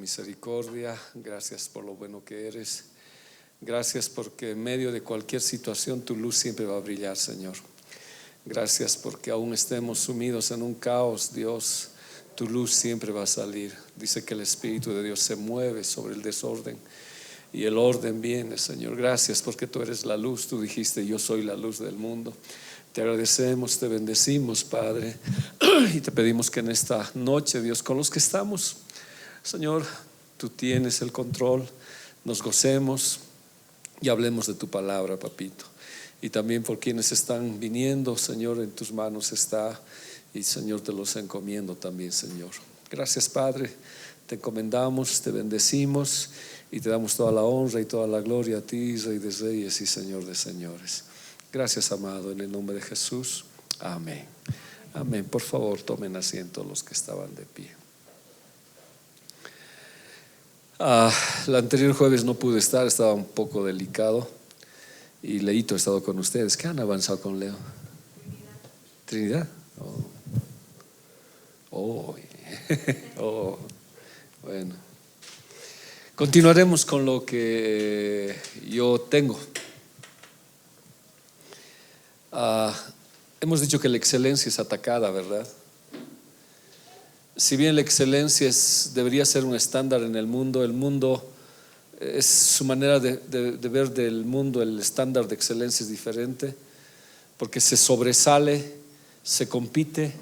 misericordia, gracias por lo bueno que eres. Gracias porque en medio de cualquier situación tu luz siempre va a brillar, Señor. Gracias porque aún estemos sumidos en un caos, Dios, tu luz siempre va a salir. Dice que el Espíritu de Dios se mueve sobre el desorden y el orden viene, Señor. Gracias porque tú eres la luz. Tú dijiste: yo soy la luz del mundo. Te agradecemos, te bendecimos, Padre, y te pedimos que en esta noche, Dios, con los que estamos, Señor, tú tienes el control. Nos gocemos y hablemos de tu palabra, papito. Y también por quienes están viniendo, Señor, en tus manos está. Y Señor, te los encomiendo también, Señor. Gracias, Padre, te encomendamos, te bendecimos y te damos toda la honra y toda la gloria a ti, Rey de Reyes y Señor de Señores. Gracias, amado, en el nombre de Jesús. Amén. Amén. Por favor, tomen asiento los que estaban de pie. El anterior jueves no pude estar, estaba un poco delicado. Y Leito ha estado con ustedes. ¿Qué han avanzado con Leo? Trinidad. Bueno, continuaremos con lo que yo tengo. Hemos dicho que la excelencia es atacada, ¿verdad? Si bien la excelencia debería ser un estándar en el mundo es su manera de ver del mundo. El estándar de excelencia es diferente porque se sobresale, se compite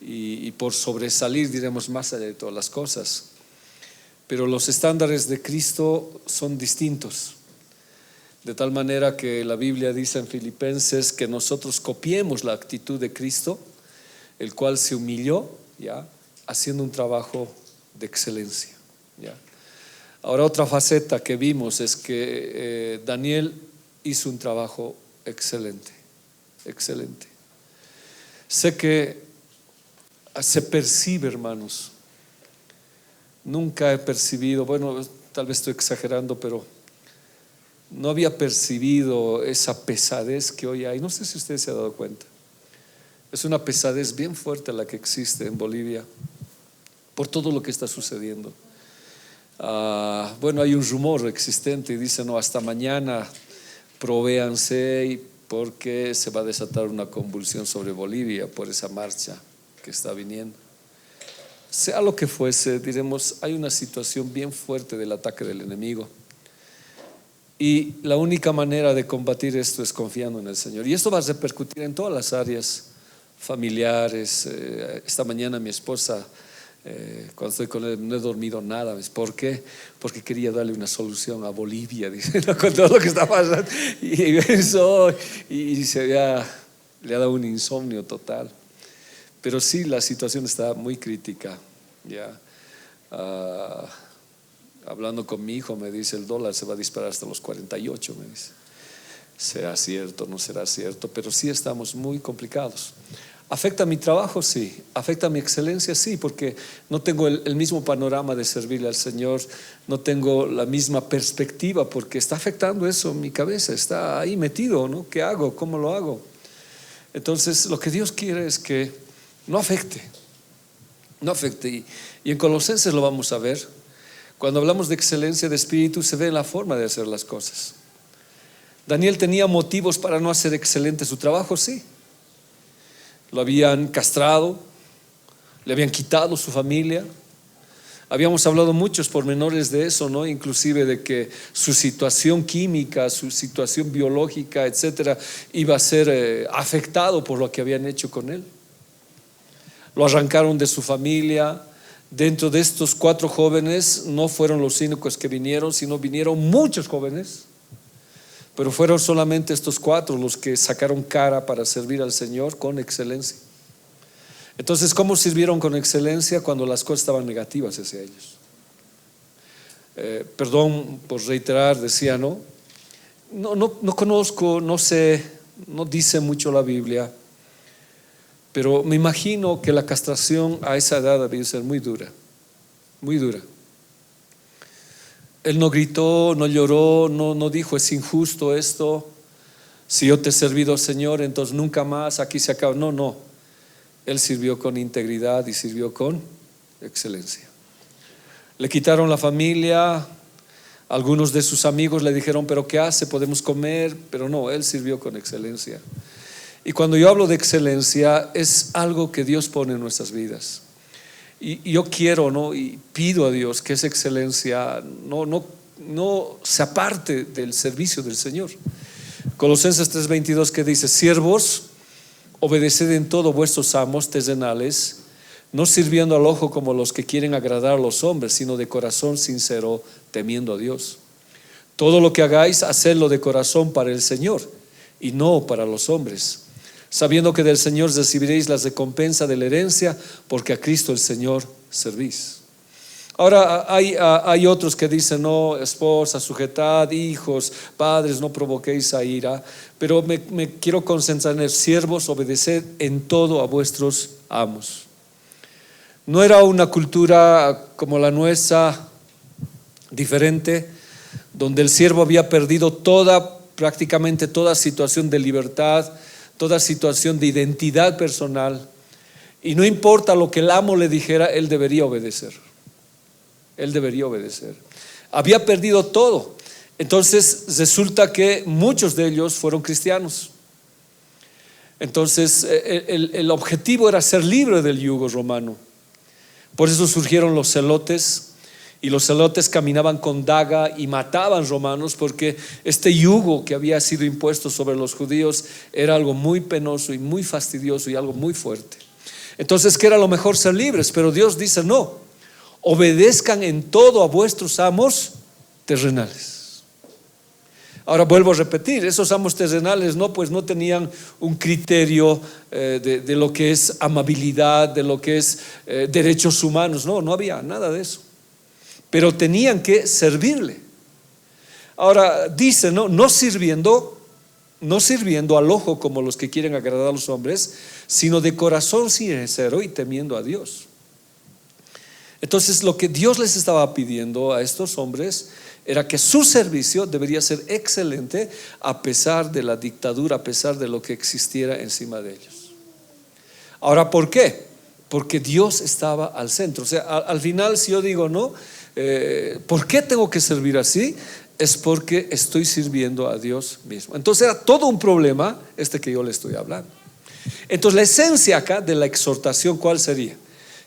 y por sobresalir diremos más allá de todas las cosas. Pero los estándares de Cristo son distintos, de tal manera que la Biblia dice en Filipenses que nosotros copiemos la actitud de Cristo, el cual se humilló, ¿ya?, haciendo un trabajo de excelencia, ¿ya? Ahora, otra faceta que vimos es que Daniel hizo un trabajo excelente, excelente. Sé que se percibe, hermanos. Nunca he percibido, bueno, tal vez estoy exagerando, pero no había percibido esa pesadez que hoy hay. No sé si usted se ha dado cuenta. Es una pesadez bien fuerte la que existe en Bolivia por todo lo que está sucediendo. Bueno, hay un rumor existente y dice: no, hasta mañana provéanse porque se va a desatar una convulsión sobre Bolivia por esa marcha que está viniendo. Sea lo que fuese, diremos, hay una situación bien fuerte del ataque del enemigo. Y la única manera de combatir esto es confiando en el Señor. Y esto va a repercutir en todas las áreas familiares. Esta mañana mi esposa, cuando estoy con él, no he dormido nada. ¿Por qué? Porque quería darle una solución a Bolivia, dice, ¿no?, con todo lo que está pasando. Y eso, y le ha dado un insomnio total. Pero sí, la situación está muy crítica, ya. Hablando con mi hijo, me dice: el dólar se va a disparar hasta los 48, me dice. ¿Será cierto? No será cierto, pero sí estamos muy complicados. ¿Afecta mi trabajo? Sí. ¿Afecta mi excelencia? Sí, porque no tengo el mismo panorama de servirle al Señor. No tengo la misma perspectiva porque está afectando eso en mi cabeza. Está ahí metido, ¿no? ¿Qué hago? ¿Cómo lo hago? Entonces, lo que Dios quiere es que no afecte. No afecte. Y en Colosenses lo vamos a ver. Cuando hablamos de excelencia de espíritu, se ve la forma de hacer las cosas. Daniel tenía motivos para no hacer excelente su trabajo, sí. Lo habían castrado, le habían quitado su familia. Habíamos hablado muchos pormenores de eso, ¿no? Inclusive de que su situación química, su situación biológica, etcétera, iba a ser afectado por lo que habían hecho con él. Lo arrancaron de su familia. Dentro de estos 4 jóvenes no fueron los únicos que vinieron, sino vinieron muchos jóvenes. Pero fueron solamente estos 4 los que sacaron cara para servir al Señor con excelencia. Entonces, ¿cómo sirvieron con excelencia cuando las cosas estaban negativas hacia ellos? Perdón por reiterar, decía, no conozco, no sé, no dice mucho la Biblia, pero me imagino que la castración a esa edad debe ser muy dura, muy dura. Él no gritó, no lloró, no dijo: es injusto esto, si yo te he servido, Señor, entonces nunca más, aquí se acaba. No, él sirvió con integridad y sirvió con excelencia. Le quitaron la familia. Algunos de sus amigos le dijeron, pero ¿qué hace? Podemos comer. Pero no, él sirvió con excelencia. Y cuando yo hablo de excelencia, es algo que Dios pone en nuestras vidas. Y yo quiero, ¿no? Y pido a Dios que esa excelencia no se aparte del servicio del Señor. Colosenses 3:22, que dice: siervos, obedeced en todo vuestros amos terrenales, no sirviendo al ojo como los que quieren agradar a los hombres, sino de corazón sincero, temiendo a Dios. Todo lo que hagáis, hacedlo de corazón para el Señor y no para los hombres, sabiendo que del Señor recibiréis la recompensa de la herencia, porque a Cristo el Señor servís. Ahora hay otros que dicen: no, esposa, sujetad, hijos, padres, no provoquéis a ira. Pero me quiero concentrar en el: siervos, obedeced en todo a vuestros amos. No era una cultura como la nuestra, diferente, donde el siervo había perdido prácticamente toda situación de libertad, toda situación de identidad personal, y no importa lo que el amo le dijera, él debería obedecer. Él debería obedecer. Había perdido todo. Entonces resulta que muchos de ellos fueron cristianos. Entonces el objetivo era ser libre del yugo romano. Por eso surgieron los celotes. Y los celotes caminaban con daga y mataban romanos, porque este yugo que había sido impuesto sobre los judíos era algo muy penoso y muy fastidioso y algo muy fuerte. Entonces, ¿qué era lo mejor? Ser libres. Pero Dios dice: no, obedezcan en todo a vuestros amos terrenales. Ahora vuelvo a repetir, esos amos terrenales pues no tenían un criterio de lo que es amabilidad, de lo que es derechos humanos. No había nada de eso. Pero tenían que servirle. Ahora dice, no sirviendo al ojo como los que quieren agradar a los hombres, sino de corazón sincero y temiendo a Dios. Entonces, lo que Dios les estaba pidiendo a estos hombres era que su servicio debería ser excelente, a pesar de la dictadura, a pesar de lo que existiera encima de ellos. Ahora, ¿por qué? Porque Dios estaba al centro. O sea, al final, si yo digo ¿por qué tengo que servir así? Es porque estoy sirviendo a Dios mismo. Entonces era todo un problema que yo le estoy hablando. Entonces la esencia acá de la exhortación, ¿cuál sería?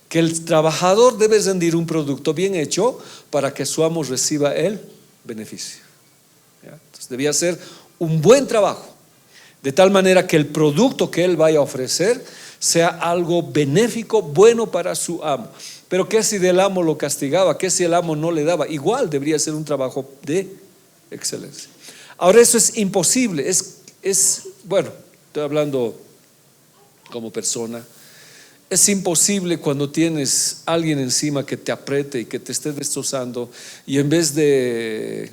Que el trabajador debe rendir un producto bien hecho para que su amo reciba el beneficio. ¿Ya? Entonces debía ser un buen trabajo, de tal manera que el producto que él vaya a ofrecer sea algo benéfico, bueno para su amo. Pero ¿qué si del amo lo castigaba? ¿Qué si el amo no le daba? Igual debería ser un trabajo de excelencia. Ahora, eso es imposible. Bueno, estoy hablando como persona. Es imposible cuando tienes a alguien encima que te apriete y que te esté destrozando, y en vez de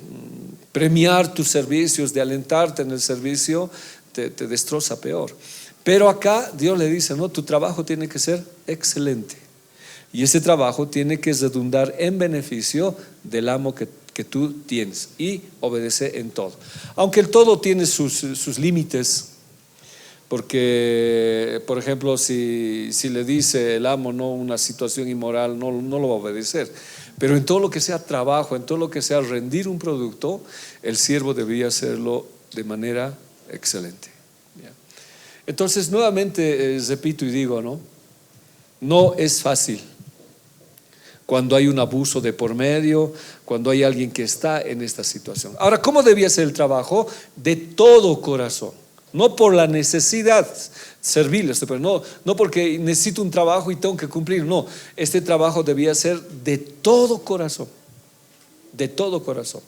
premiar tus servicios, de alentarte en el servicio, te destroza peor. Pero acá Dios le dice: no, tu trabajo tiene que ser excelente, y ese trabajo tiene que redundar en beneficio del amo que tú tienes, y obedece en todo. Aunque el todo tiene sus límites. Porque, por ejemplo, si le dice el amo una situación inmoral, no lo va a obedecer. Pero en todo lo que sea trabajo, en todo lo que sea rendir un producto, el siervo debería hacerlo de manera excelente. ¿Ya? Entonces, nuevamente repito y digo, no es fácil cuando hay un abuso de por medio, cuando hay alguien que está en esta situación. Ahora, ¿cómo debía ser el trabajo? De todo corazón. No por la necesidad servirles, pero no porque necesito un trabajo y tengo que cumplir. No, este trabajo debía ser de todo corazón. De todo corazón.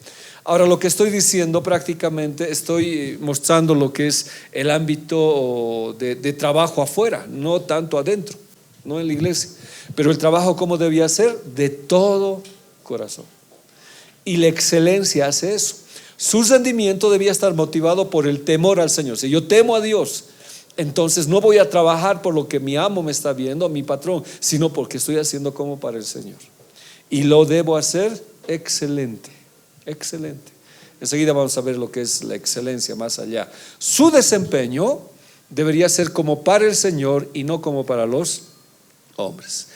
Ahora, lo que estoy diciendo, prácticamente estoy mostrando lo que es el ámbito de trabajo afuera, no tanto adentro, no en la iglesia. Pero el trabajo, ¿cómo debía ser? De todo corazón. Y la excelencia hace eso. Su rendimiento debía estar motivado por el temor al Señor. Si yo temo a Dios, entonces no voy a trabajar por lo que mi amo me está viendo, mi patrón, sino porque estoy haciendo como para el Señor. Y lo debo hacer excelente, excelente. Enseguida vamos a ver lo que es la excelencia más allá. Su desempeño debería ser como para el Señor y no como para los hombres.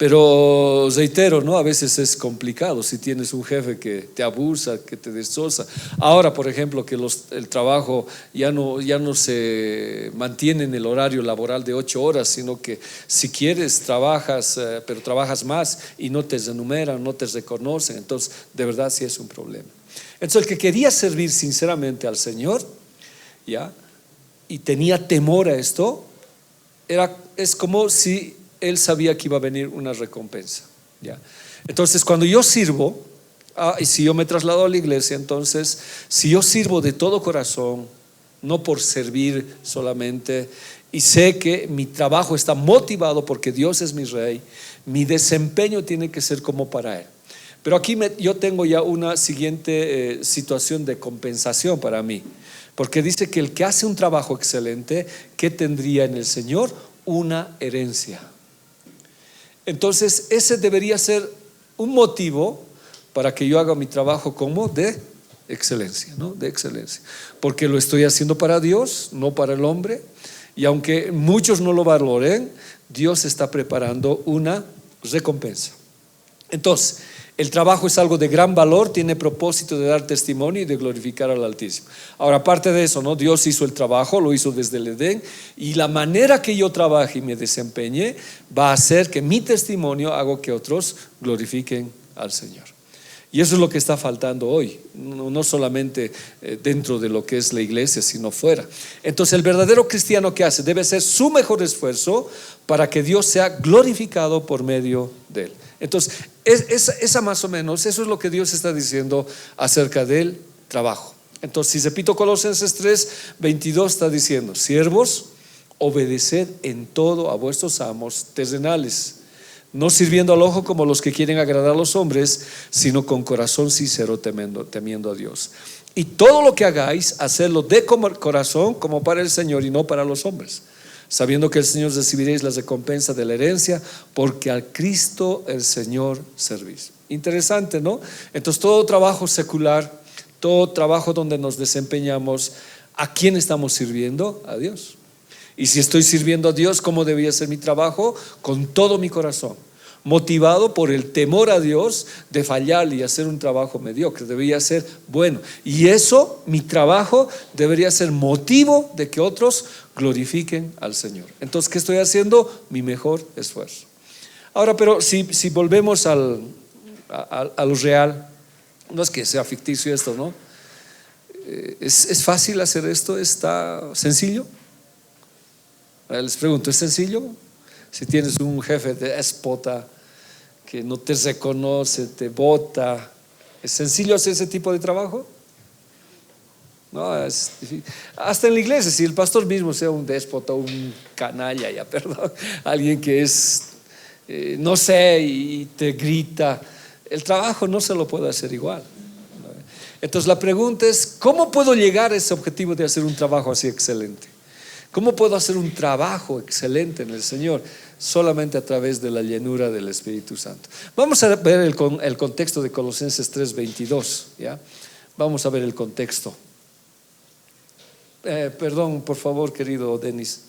Pero reitero, ¿no? A veces es complicado si tienes un jefe que te abusa, que te destroza. Ahora, por ejemplo, que el trabajo ya no se mantiene en el horario laboral de 8 horas, sino que si quieres trabajas, pero trabajas más y no te renumeran, no te reconocen. Entonces, de verdad sí es un problema. Entonces, el que quería servir sinceramente al Señor, ¿ya? Y tenía temor a esto, es como si él sabía que iba a venir una recompensa, ¿ya? Entonces, cuando yo sirvo, y si yo me traslado a la iglesia, entonces, si yo sirvo de todo corazón, no por servir solamente, y sé que mi trabajo está motivado porque Dios es mi rey, mi desempeño tiene que ser como para Él. Pero aquí yo tengo ya una siguiente situación de compensación para mí, porque dice que el que hace un trabajo excelente, ¿qué tendría en el Señor? Una herencia. Entonces ese debería ser un motivo para que yo haga mi trabajo como de excelencia, ¿no? De excelencia, porque lo estoy haciendo para Dios, no para el hombre. Y aunque muchos no lo valoren, Dios está preparando una recompensa. Entonces, el trabajo es algo de gran valor, tiene propósito de dar testimonio y de glorificar al Altísimo. Ahora, aparte de eso, ¿no? Dios hizo el trabajo, lo hizo desde el Edén, y la manera que yo trabaje y me desempeñe va a hacer que mi testimonio haga que otros glorifiquen al Señor. Y eso es lo que está faltando hoy, no solamente dentro de lo que es la iglesia, sino fuera. Entonces, el verdadero cristiano, ¿qué hace? Debe hacer su mejor esfuerzo para que Dios sea glorificado por medio de él. Entonces, esa más o menos, eso es lo que Dios está diciendo acerca del trabajo. Entonces, si repito Colosenses 3:22, está diciendo: siervos, obedeced en todo a vuestros amos terrenales, no sirviendo al ojo como los que quieren agradar a los hombres, sino con corazón sincero, temiendo a Dios. Y todo lo que hagáis, hacedlo de corazón como para el Señor y no para los hombres, sabiendo que el Señor recibiréis la recompensa de la herencia, porque al Cristo el Señor servís. Interesante, ¿no? Entonces, todo trabajo secular, todo trabajo donde nos desempeñamos, ¿a quién estamos sirviendo? A Dios. Y si estoy sirviendo a Dios, ¿cómo debía ser mi trabajo? Con todo mi corazón, motivado por el temor a Dios de fallar y hacer un trabajo mediocre. Debería ser bueno. Y eso, mi trabajo, debería ser motivo de que otros glorifiquen al Señor. Entonces, ¿qué estoy haciendo? Mi mejor esfuerzo. Ahora, pero si volvemos a lo real, no es que sea ficticio esto, ¿no? ¿Es fácil hacer esto? ¿Está sencillo? Les pregunto, ¿es sencillo? Si tienes un jefe déspota que no te reconoce, te bota, ¿es sencillo hacer ese tipo de trabajo? No, es difícil. Hasta en la iglesia, si el pastor mismo sea un déspota, un canalla, ya perdón, alguien que es, no sé, y te grita, el trabajo no se lo puede hacer igual. Entonces la pregunta es, ¿cómo puedo llegar a ese objetivo de hacer un trabajo así excelente? ¿Cómo puedo hacer un trabajo excelente en el Señor? Solamente a través de la llenura del Espíritu Santo. Vamos a ver el contexto de Colosenses 3:22, ¿ya? Vamos a ver el contexto. Perdón, por favor, querido Denis.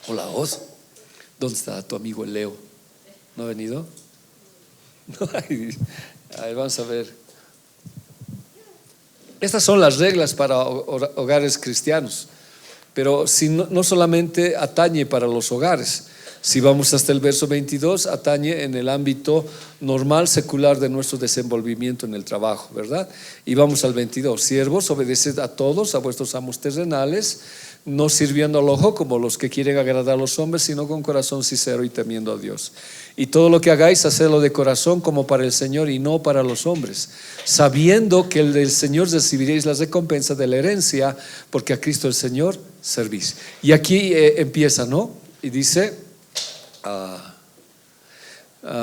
Hola, Oz. ¿Dónde está tu amigo el Leo? ¿No ha venido? No, vamos a ver. Estas son las reglas para hogares cristianos, pero si no solamente atañe para los hogares. Si vamos hasta el verso 22, atañe en el ámbito normal, secular de nuestro desenvolvimiento en el trabajo, ¿verdad? Y vamos al 22. Siervos, obedeced a todos, a vuestros amos terrenales, no sirviendo al ojo como los que quieren agradar a los hombres, sino con corazón sincero y temiendo a Dios. Y todo lo que hagáis, hacedlo de corazón como para el Señor y no para los hombres, sabiendo que el del Señor recibiréis la recompensa de la herencia, porque a Cristo el Señor servís. Y aquí empieza, ¿no? Y dice: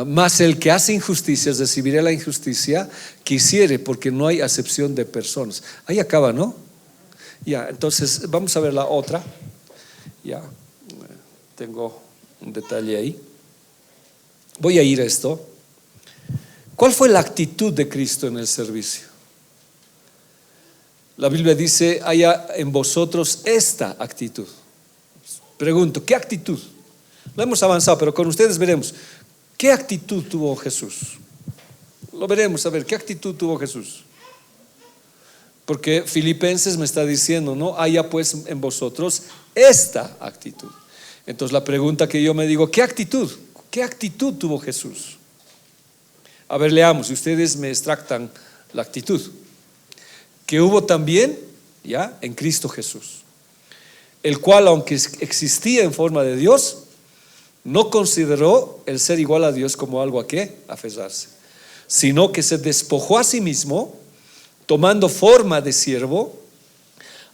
mas el que hace injusticias recibirá la injusticia que hiciere, porque no hay acepción de personas. Ahí acaba, ¿no? Ya, entonces vamos a ver la otra. Ya, tengo un detalle ahí. Voy a ir a esto. ¿Cuál fue la actitud de Cristo en el servicio? La Biblia dice: haya en vosotros esta actitud. Pregunto, ¿qué actitud? Lo hemos avanzado, pero con ustedes veremos. ¿Qué actitud tuvo Jesús? Lo veremos, a ver, ¿qué actitud tuvo Jesús? Porque Filipenses me está diciendo, no haya pues en vosotros esta actitud. Entonces la pregunta que yo me digo, ¿qué actitud? ¿Qué actitud tuvo Jesús? A ver, leamos, y ustedes me extractan la actitud. Que hubo también, ya, en Cristo Jesús, el cual, aunque existía en forma de Dios, no consideró el ser igual a Dios como algo a qué aferrarse, sino que se despojó a sí mismo, tomando forma de siervo,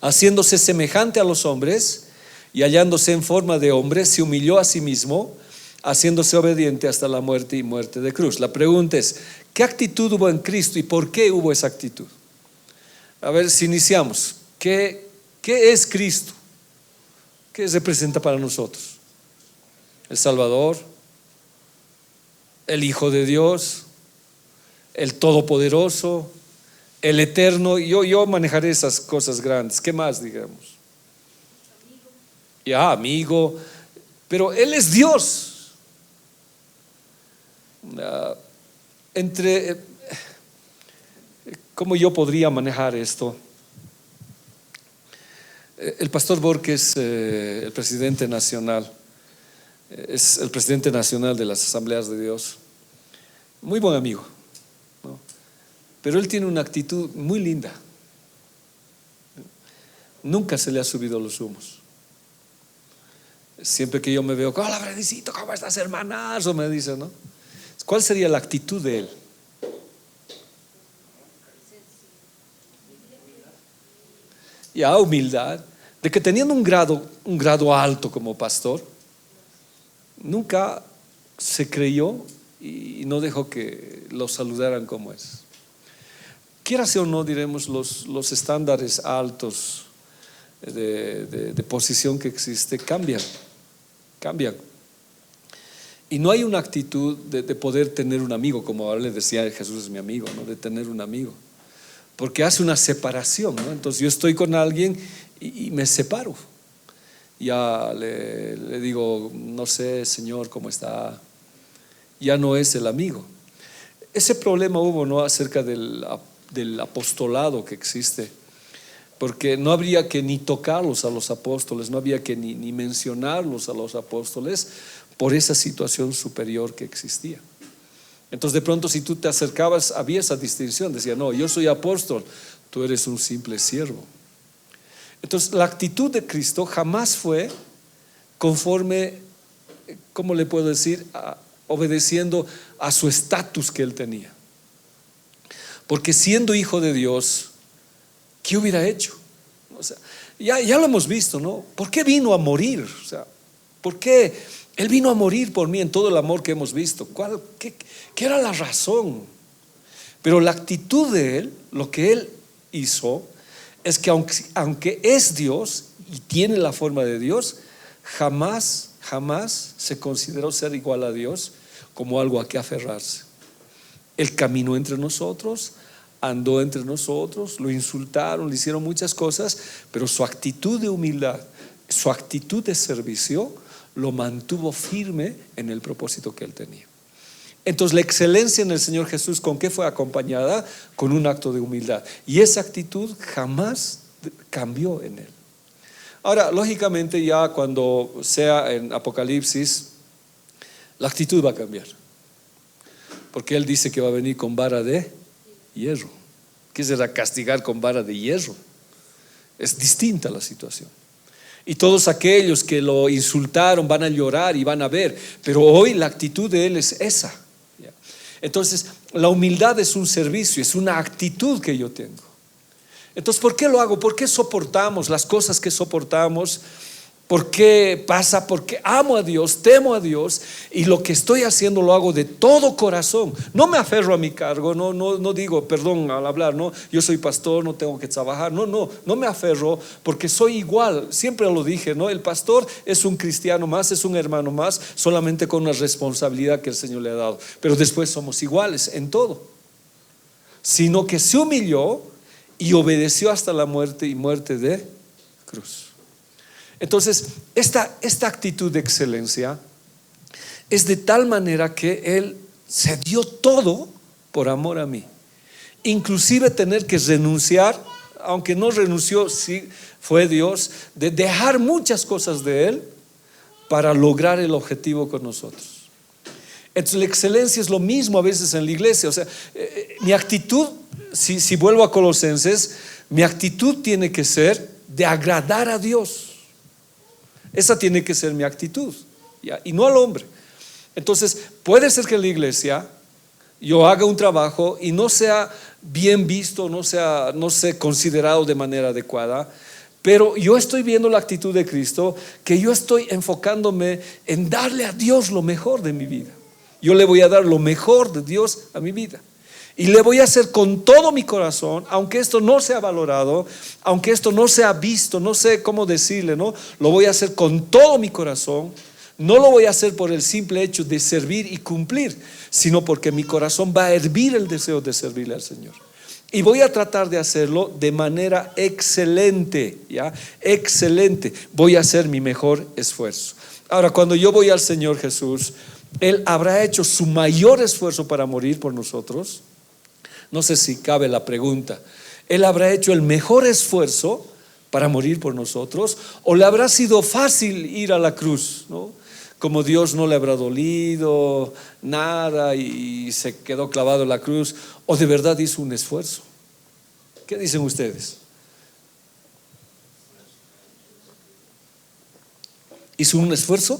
haciéndose semejante a los hombres, y hallándose en forma de hombre, se humilló a sí mismo, haciéndose obediente hasta la muerte y muerte de cruz. La pregunta es, ¿qué actitud hubo en Cristo y por qué hubo esa actitud? A ver si iniciamos. ¿Qué es Cristo? ¿Qué representa para nosotros? El Salvador, el Hijo de Dios, el Todopoderoso, el Eterno. Yo manejaré esas cosas grandes. ¿Qué más, digamos? Ya, amigo, pero Él es Dios. ¿Cómo yo podría manejar esto? El pastor Borges, el presidente nacional, es el presidente nacional de las Asambleas de Dios, muy buen amigo, ¿no? Pero él tiene una actitud muy linda. Nunca se le ha subido los humos. Siempre que yo me veo, hola Fredicito, ¿cómo estás, hermanazo? Me dice, ¿no? ¿Cuál sería la actitud de él? Ya, humildad, de que teniendo un grado alto como pastor, nunca se creyó y no dejó que lo saludaran como es. Quierase o no, diremos, los estándares altos de posición que existe cambian. Y no hay una actitud de poder tener un amigo, como ahora le decía Jesús es mi amigo, ¿no? De tener un amigo, porque hace una separación, ¿no? Entonces yo estoy con alguien y me separo. Ya le digo, no sé, Señor, ¿cómo está? Ya no es el amigo. Ese problema hubo, ¿no? Acerca del apostolado que existe, porque no habría que ni tocarlos a los apóstoles, no había que ni mencionarlos a los apóstoles por esa situación superior que existía. Entonces de pronto si tú te acercabas había esa distinción, decía, no, yo soy apóstol, tú eres un simple siervo. Entonces la actitud de Cristo jamás fue conforme, ¿cómo le puedo decir? Obedeciendo a su estatus que él tenía. Porque siendo hijo de Dios, ¿qué hubiera hecho? O sea, ya lo hemos visto, ¿no? ¿Por qué vino a morir? O sea, ¿por qué Él vino a morir por mí en todo el amor que hemos visto? ¿Qué era la razón? Pero la actitud de Él, lo que Él hizo, es que aunque es Dios y tiene la forma de Dios, jamás se consideró ser igual a Dios como algo a que aferrarse. Él caminó entre nosotros, andó entre nosotros, lo insultaron, le hicieron muchas cosas, pero su actitud de humildad, su actitud de servicio lo mantuvo firme en el propósito que él tenía. Entonces la excelencia en el Señor Jesús, ¿con qué fue acompañada? Con un acto de humildad, y esa actitud jamás cambió en él. Ahora, lógicamente, ya cuando sea en Apocalipsis, la actitud va a cambiar, porque él dice que va a venir con vara de hierro. ¿Qué será castigar con vara de hierro? Es distinta la situación. Y todos aquellos que lo insultaron van a llorar y van a ver, pero hoy la actitud de él es esa. Entonces la humildad es un servicio, es una actitud que yo tengo. Entonces, ¿por qué lo hago? ¿Por qué soportamos las cosas que soportamos? ¿Por qué pasa? Porque amo a Dios, temo a Dios, y lo que estoy haciendo lo hago de todo corazón. No me aferro a mi cargo, no digo, perdón al hablar, no, yo soy pastor, no tengo que trabajar. No me aferro, porque soy igual. Siempre lo dije, ¿no? El pastor es un cristiano más, es un hermano más, solamente con una responsabilidad que el Señor le ha dado. Pero después somos iguales en todo, sino que se humilló y obedeció hasta la muerte, y muerte de cruz. Entonces esta actitud de excelencia Es de tal manera que Él se dio todo por amor a mí. Inclusive tener que renunciar, aunque no renunció, sí fue Dios, de dejar muchas cosas de Él para lograr el objetivo con nosotros. Entonces la excelencia es lo mismo a veces en la iglesia. O sea, mi actitud, si vuelvo a Colosenses, mi actitud tiene que ser de agradar a Dios. Esa tiene que ser mi actitud, ¿ya? Y no al hombre. Entonces puede ser que en la iglesia yo haga un trabajo y no sea bien visto, no sea considerado de manera adecuada, pero yo estoy viendo la actitud de Cristo, que yo estoy enfocándome en darle a Dios lo mejor de mi vida. Yo le voy a dar lo mejor de Dios a mi vida y le voy a hacer con todo mi corazón, aunque esto no sea valorado, aunque esto no sea visto, no sé cómo decirle, ¿no? Lo voy a hacer con todo mi corazón. No lo voy a hacer por el simple hecho de servir y cumplir, sino porque mi corazón va a hervir el deseo de servirle al Señor. Y voy a tratar de hacerlo de manera excelente, ¿ya? Excelente. Voy a hacer mi mejor esfuerzo. Ahora, cuando yo voy al Señor Jesús, Él habrá hecho su mayor esfuerzo para morir por nosotros. No sé si cabe la pregunta. Él habrá hecho el mejor esfuerzo para morir por nosotros, o le habrá sido fácil ir a la cruz, ¿no? Como Dios no le habrá dolido nada y se quedó clavado en la cruz, o de verdad hizo un esfuerzo. ¿Qué dicen ustedes? ¿Hizo un esfuerzo?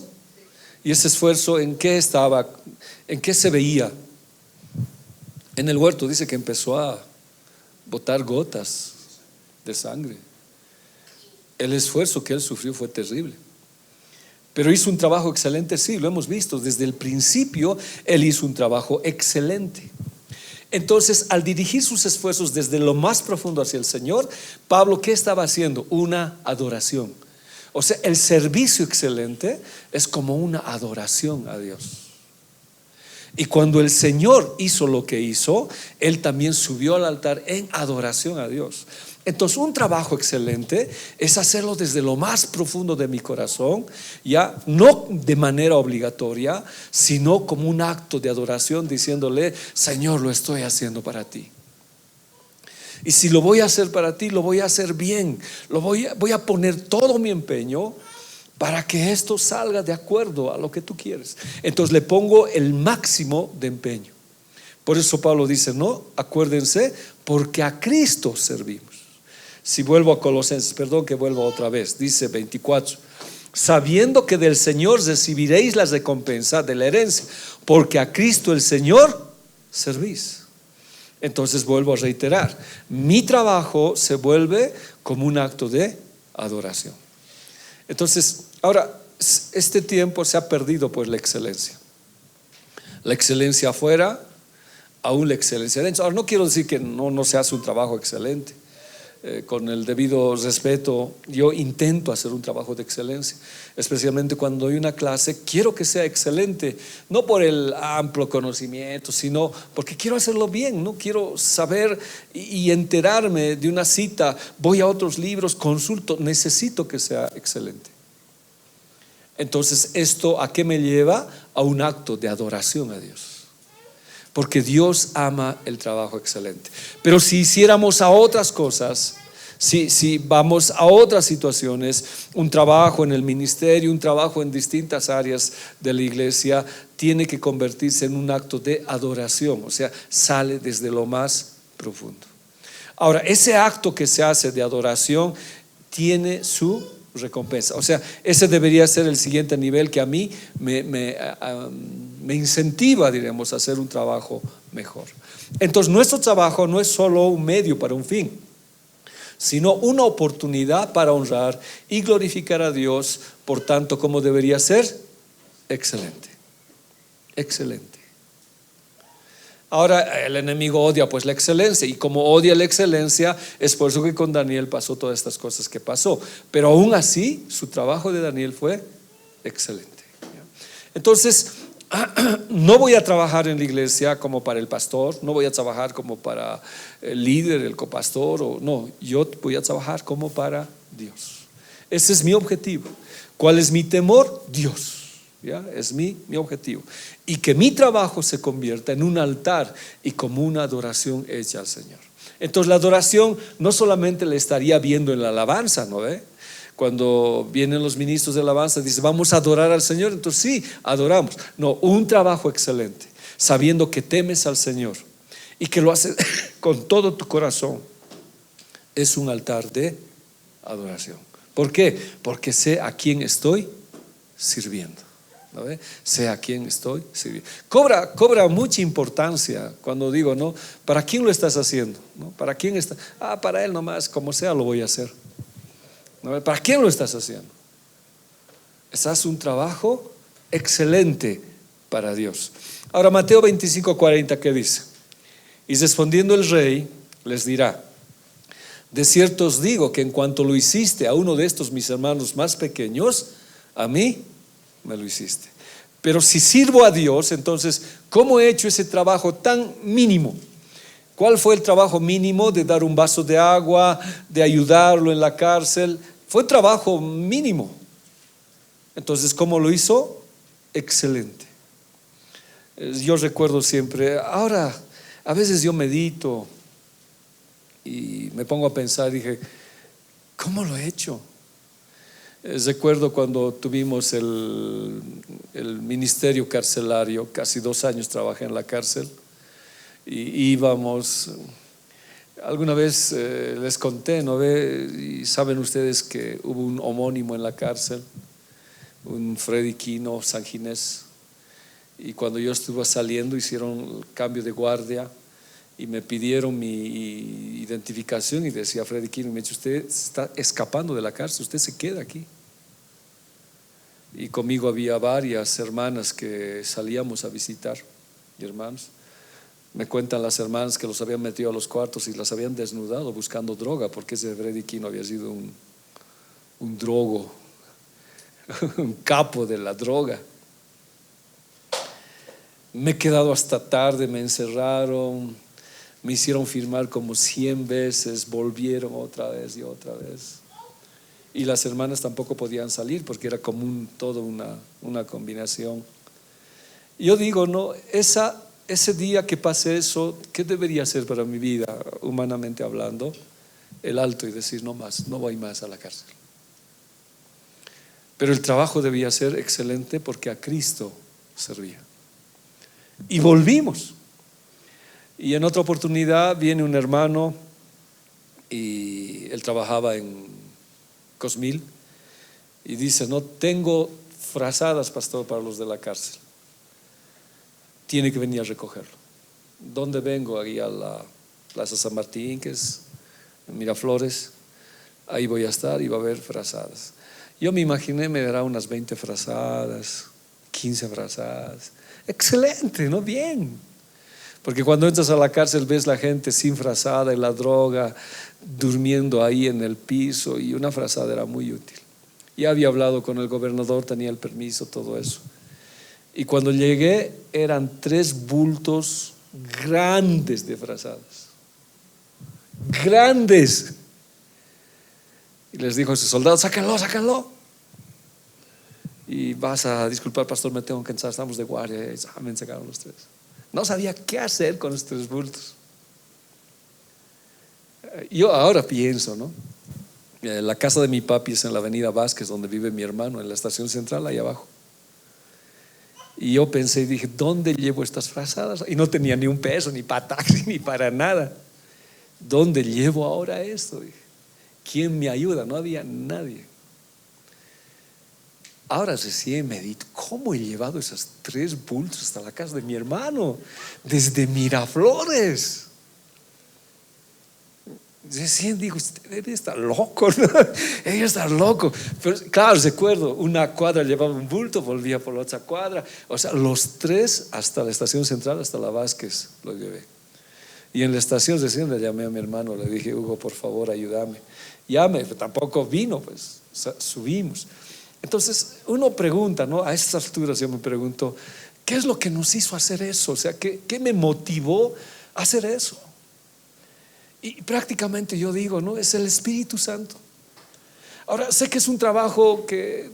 ¿Y ese esfuerzo en qué estaba? ¿En qué se veía? En el huerto dice que empezó a botar gotas de sangre. El esfuerzo que Él sufrió fue terrible. Pero hizo un trabajo excelente, sí, lo hemos visto. Desde el principio Él hizo un trabajo excelente. Entonces, al dirigir sus esfuerzos desde lo más profundo hacia el Señor, Pablo, ¿qué estaba haciendo? Una adoración. O sea, el servicio excelente es como una adoración a Dios. Y cuando el Señor hizo lo que hizo, Él también subió al altar en adoración a Dios. Entonces, un trabajo excelente es hacerlo desde lo más profundo de mi corazón, ya no de manera obligatoria, sino como un acto de adoración, diciéndole: Señor, lo estoy haciendo para ti. Y si lo voy a hacer para ti, lo voy a hacer bien. Voy a poner todo mi empeño para que esto salga de acuerdo a lo que tú quieres. Entonces le pongo el máximo de empeño. Por eso Pablo dice: no, acuérdense, porque a Cristo servimos. Si vuelvo a Colosenses, perdón que vuelvo otra vez, dice 24: sabiendo que del Señor recibiréis la recompensa de la herencia, porque a Cristo el Señor servís. Entonces vuelvo a reiterar, mi trabajo se vuelve como un acto de adoración. Entonces, ahora, este tiempo se ha perdido pues la excelencia. La excelencia afuera, aún la excelencia adentro. Ahora, no quiero decir que no se hace un trabajo excelente. Con el debido respeto, yo intento hacer un trabajo de excelencia, especialmente cuando doy una clase. Quiero que sea excelente, no por el amplio conocimiento, sino porque quiero hacerlo bien. No quiero saber y enterarme de una cita, voy a otros libros, consulto, necesito que sea excelente. Entonces, ¿esto a qué me lleva? A un acto de adoración a Dios, porque Dios ama el trabajo excelente. Pero si hiciéramos a otras cosas, si vamos a otras situaciones, un trabajo en el ministerio, un trabajo en distintas áreas de la iglesia, tiene que convertirse en un acto de adoración. O sea, sale desde lo más profundo. Ahora, ese acto que se hace de adoración tiene su recompensa. O sea, ese debería ser el siguiente nivel que a mí me incentiva, diremos, a hacer un trabajo mejor. Entonces, nuestro trabajo no es solo un medio para un fin, sino una oportunidad para honrar y glorificar a Dios. Por tanto, ¿cómo debería ser? Excelente. Excelente. Ahora, el enemigo odia pues la excelencia, y como odia la excelencia, es por eso que con Daniel pasó todas estas cosas que pasó. Pero aún así, su trabajo de Daniel fue excelente. Entonces, no voy a trabajar en la iglesia como para el pastor, no voy a trabajar como para el líder, el copastor, no, yo voy a trabajar como para Dios. Ese es mi objetivo. ¿Cuál es mi temor? Dios. ¿ya? Es mi objetivo. Y que mi trabajo se convierta en un altar y como una adoración hecha al Señor. Entonces la adoración no solamente le estaría viendo en la alabanza, ¿no ve? Cuando vienen los ministros de alabanza, dicen vamos a adorar al Señor, entonces sí, adoramos. No, un trabajo excelente, sabiendo que temes al Señor y que lo haces con todo tu corazón, es un altar de adoración. ¿Por qué? Porque sé a quién estoy sirviendo, ¿no ve? Sé a quién estoy sirviendo. Cobra mucha importancia cuando digo, ¿no? ¿Para quién lo estás haciendo? ¿No? ¿Para quién está? Para Él nomás, como sea lo voy a hacer. ¿No ve? ¿Para quién lo estás haciendo? Estás un trabajo excelente para Dios. Ahora Mateo 25:40, ¿qué dice? Y respondiendo el rey les dirá: de cierto os digo que en cuanto lo hiciste a uno de estos mis hermanos más pequeños, a mí me lo hiciste. Pero si sirvo a Dios, entonces ¿cómo he hecho ese trabajo tan mínimo? ¿Cuál fue el trabajo mínimo? De dar un vaso de agua, de ayudarlo en la cárcel. Fue un trabajo mínimo. Entonces, ¿cómo lo hizo? Excelente. Yo recuerdo siempre, ahora a veces yo medito y me pongo a pensar, dije, ¿cómo lo he hecho? Recuerdo cuando tuvimos el ministerio carcelario, casi 2 años trabajé en la cárcel y íbamos, alguna vez les conté, ¿no ve? Y saben ustedes que hubo un homónimo en la cárcel, un Freddy Quino Sanginés, y cuando yo estuve saliendo hicieron el cambio de guardia y me pidieron mi identificación y decía Freddy Quino, me dice, usted está escapando de la cárcel, usted se queda aquí. Y conmigo había varias hermanas que salíamos a visitar, y hermanos. Me cuentan las hermanas que los habían metido a los cuartos y las habían desnudado buscando droga, porque ese Freddy Quino había sido un drogo, un capo de la droga. Me he quedado hasta tarde, me encerraron, me hicieron firmar como 100 veces, volvieron otra vez y otra vez. Y las hermanas tampoco podían salir porque era como toda una combinación. Yo digo, no, ese día que pasé eso, ¿qué debería ser para mi vida, humanamente hablando? El alto y decir, no más, no voy más a la cárcel. Pero el trabajo debía ser excelente porque a Cristo servía. Y volvimos. Y en otra oportunidad viene un hermano y él trabajaba en Cosmil y dice, no tengo frazadas, pastor, para los de la cárcel, tiene que venir a recogerlo. ¿Dónde vengo? Ahí a la Plaza San Martín, que es en Miraflores. Ahí voy a estar y va a haber frazadas. Yo me imaginé, me dará unas 20 frazadas, 15 frazadas. Excelente, ¿no? Bien. Porque cuando entras a la cárcel ves la gente sin frazada y la droga, durmiendo ahí en el piso, y una frazada era muy útil. Ya había hablado con el gobernador, tenía el permiso, todo eso. Y cuando llegué eran 3 bultos grandes de frazadas. Grandes. Y les dijo a ese soldado, sácalo, sácalo. Y vas a disculpar, pastor, me tengo que cansar, estamos de guardia. Y me sacaron los 3. No sabía qué hacer con los 3 bultos. Yo ahora pienso, ¿no? La casa de mi papi es en la avenida Vázquez, donde vive mi hermano, en la estación central, ahí abajo. Y yo pensé y dije, ¿dónde llevo estas frazadas? Y no tenía ni un peso, ni para taxi, ni para nada. ¿Dónde llevo ahora esto? Dije, ¿quién me ayuda? No había nadie. Ahora recién medito, ¿cómo he llevado esos 3 bultos hasta la casa de mi hermano? Desde Miraflores. Recién digo, usted está loco, ¿no? Ella está loco. Pero claro, recuerdo, una cuadra llevaba un bulto, volvía por la otra cuadra. O sea, los 3 hasta la estación central, hasta la Vázquez, los llevé. Y en la estación recién le llamé a mi hermano, le dije, Hugo, por favor, ayúdame. Llame, tampoco vino, pues subimos. Entonces uno pregunta, ¿no? A estas alturas yo me pregunto, ¿qué es lo que nos hizo hacer eso? O sea, ¿qué me motivó a hacer eso? Y prácticamente yo digo, ¿no? Es el Espíritu Santo. Ahora, sé que es un trabajo que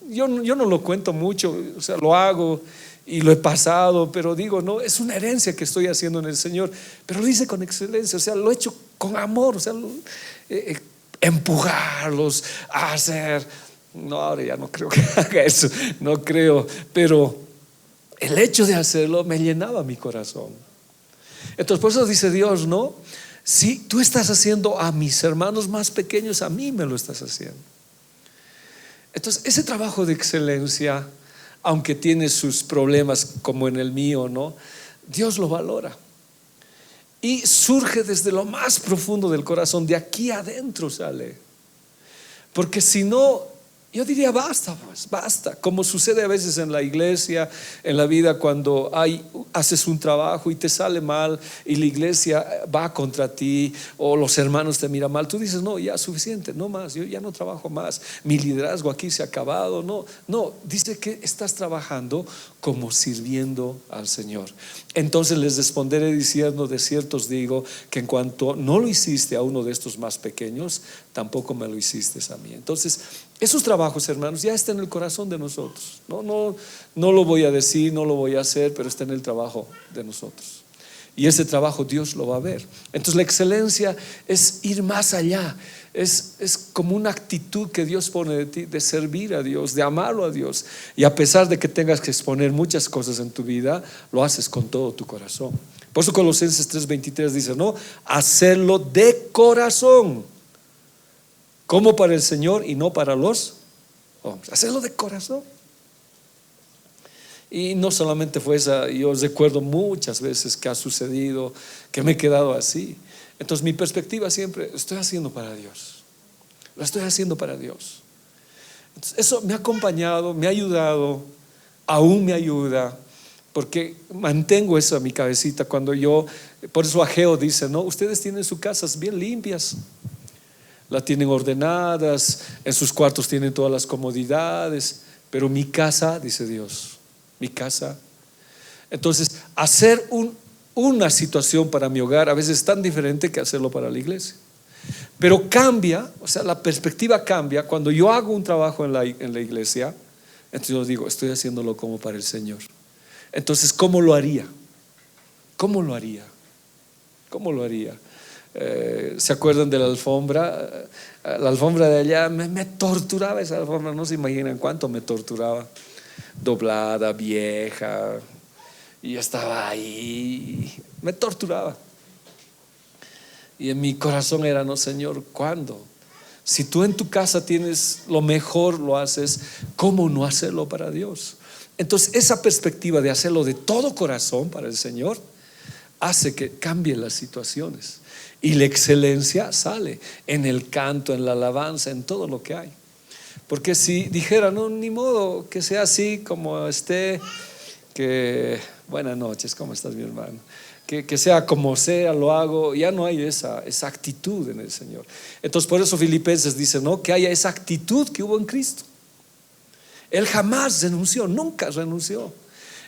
yo no lo cuento mucho, o sea, lo hago y lo he pasado, pero digo, no, es una herencia que estoy haciendo en el Señor, pero lo hice con excelencia, o sea, lo he hecho con amor, o sea, empujarlos a hacer. No, ahora ya no creo que haga eso, no creo, pero el hecho de hacerlo me llenaba mi corazón. Entonces, por eso dice Dios, ¿no? Si tú estás haciendo a mis hermanos más pequeños, a mí me lo estás haciendo. Entonces, ese trabajo de excelencia, aunque tiene sus problemas como en el mío, ¿no? Dios lo valora. Y surge desde lo más profundo del corazón, de aquí adentro sale. Porque si no, yo diría basta, pues, basta. Como sucede a veces en la iglesia, en la vida, cuando haces un trabajo y te sale mal y la iglesia va contra ti o los hermanos te miran mal, tú dices, no, ya suficiente, no más, yo ya no trabajo más, mi liderazgo aquí se ha acabado. No, dice que estás trabajando como sirviendo al Señor. Entonces les responderé diciendo, de cierto os digo que en cuanto no lo hiciste a uno de estos más pequeños, tampoco me lo hiciste a mí. Entonces, esos trabajos, hermanos, ya está en el corazón de nosotros. No lo voy a decir, no lo voy a hacer, pero está en el trabajo de nosotros. Y ese trabajo Dios lo va a ver. Entonces la excelencia es ir más allá. Es como una actitud que Dios pone de ti, de servir a Dios, de amarlo a Dios. Y a pesar de que tengas que exponer muchas cosas en tu vida, lo haces con todo tu corazón. Por eso Colosenses 3:23 dice, ¿no? Hacerlo de corazón, como para el Señor y no para los hombres. Hacerlo de corazón. Y no solamente fue esa, yo recuerdo muchas veces que ha sucedido, que me he quedado así. Entonces mi perspectiva siempre, estoy haciendo para Dios, lo estoy haciendo para Dios. Entonces, eso me ha acompañado, me ha ayudado, aún me ayuda, porque mantengo eso en mi cabecita. Cuando por eso Ageo dice, no, ustedes tienen sus casas bien limpias, la tienen ordenadas, en sus cuartos tienen todas las comodidades, pero mi casa, dice Dios, mi casa. Entonces, hacer una situación para mi hogar a veces es tan diferente que hacerlo para la iglesia. Pero cambia, o sea, la perspectiva cambia cuando yo hago un trabajo en la iglesia. Entonces yo digo, estoy haciéndolo como para el Señor. Entonces, ¿cómo lo haría? ¿Cómo lo haría? ¿Cómo lo haría? ¿Se acuerdan de la alfombra? La alfombra de allá me torturaba esa alfombra, no se imaginan cuánto me torturaba. Doblada, vieja, y yo estaba ahí, me torturaba. Y en mi corazón era, no, Señor, ¿cuándo? Si tú en tu casa tienes lo mejor, lo haces, ¿cómo no hacerlo para Dios? Entonces esa perspectiva de hacerlo de todo corazón para el Señor hace que cambien las situaciones. Y la excelencia sale en el canto, en la alabanza, en todo lo que hay. Porque si dijera, no, ni modo que sea así como esté, que buenas noches, ¿cómo estás, mi hermano? Que sea como sea, lo hago, ya no hay esa actitud en el Señor. Entonces por eso Filipenses dice, ¿no? Que haya esa actitud que hubo en Cristo. Él jamás renunció, nunca renunció.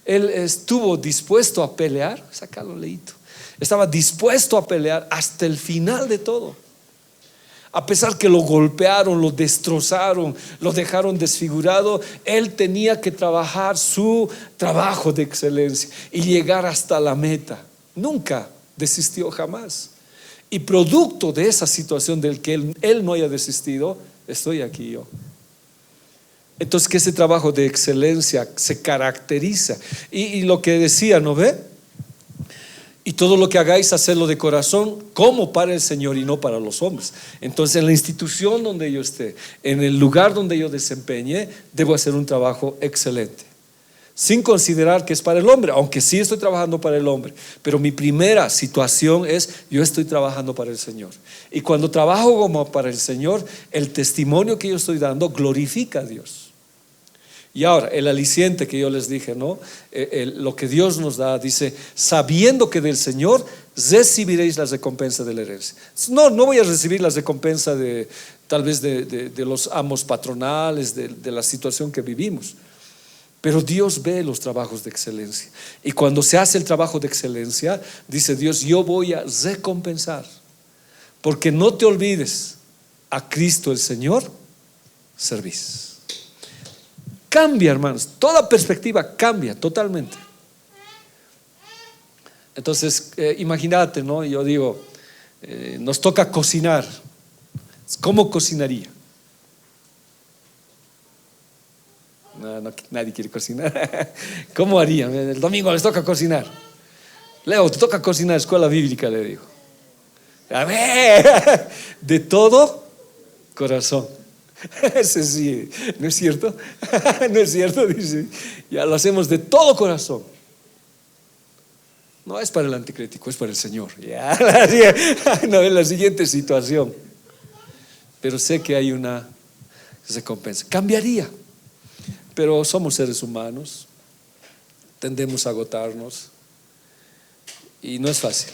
Él estuvo dispuesto a pelear, sácalo leíto. Estaba dispuesto a pelear hasta el final de todo. A pesar que lo golpearon, lo destrozaron, lo dejaron desfigurado, él tenía que trabajar su trabajo de excelencia y llegar hasta la meta. Nunca desistió, jamás. Y producto de esa situación del que él no haya desistido, estoy aquí yo. Entonces, que ese trabajo de excelencia se caracteriza. Y lo que decía, ¿no ve? Y todo lo que hagáis, hacerlo de corazón, como para el Señor y no para los hombres. Entonces, en la institución donde yo esté, en el lugar donde yo desempeñe, debo hacer un trabajo excelente, sin considerar que es para el hombre, aunque sí estoy trabajando para el hombre. Pero mi primera situación es, yo estoy trabajando para el Señor. Y cuando trabajo como para el Señor, el testimonio que yo estoy dando glorifica a Dios. Y ahora, el aliciente que yo les dije, ¿no? Lo que Dios nos da, dice, sabiendo que del Señor recibiréis la recompensa de la herencia. No voy a recibir la recompensa tal vez de los amos patronales, de la situación que vivimos. Pero Dios ve los trabajos de excelencia. Y cuando se hace el trabajo de excelencia, dice Dios, yo voy a recompensar. Porque no te olvides a Cristo el Señor servís. Cambia, hermanos, toda perspectiva cambia totalmente. Entonces, imagínate, ¿no? Yo digo, nos toca cocinar. ¿Cómo cocinaría? No, nadie quiere cocinar. ¿Cómo haría? El domingo les toca cocinar. Leo, te toca cocinar, escuela bíblica, le digo. A ver, de todo corazón. Ese sí, ¿no es cierto? ¿No es cierto? Dice, ya lo hacemos de todo corazón. No es para el anticrítico, es para el Señor. Ya, no es la siguiente situación. Pero sé que hay una recompensa. Cambiaría. Pero somos seres humanos, tendemos a agotarnos y no es fácil.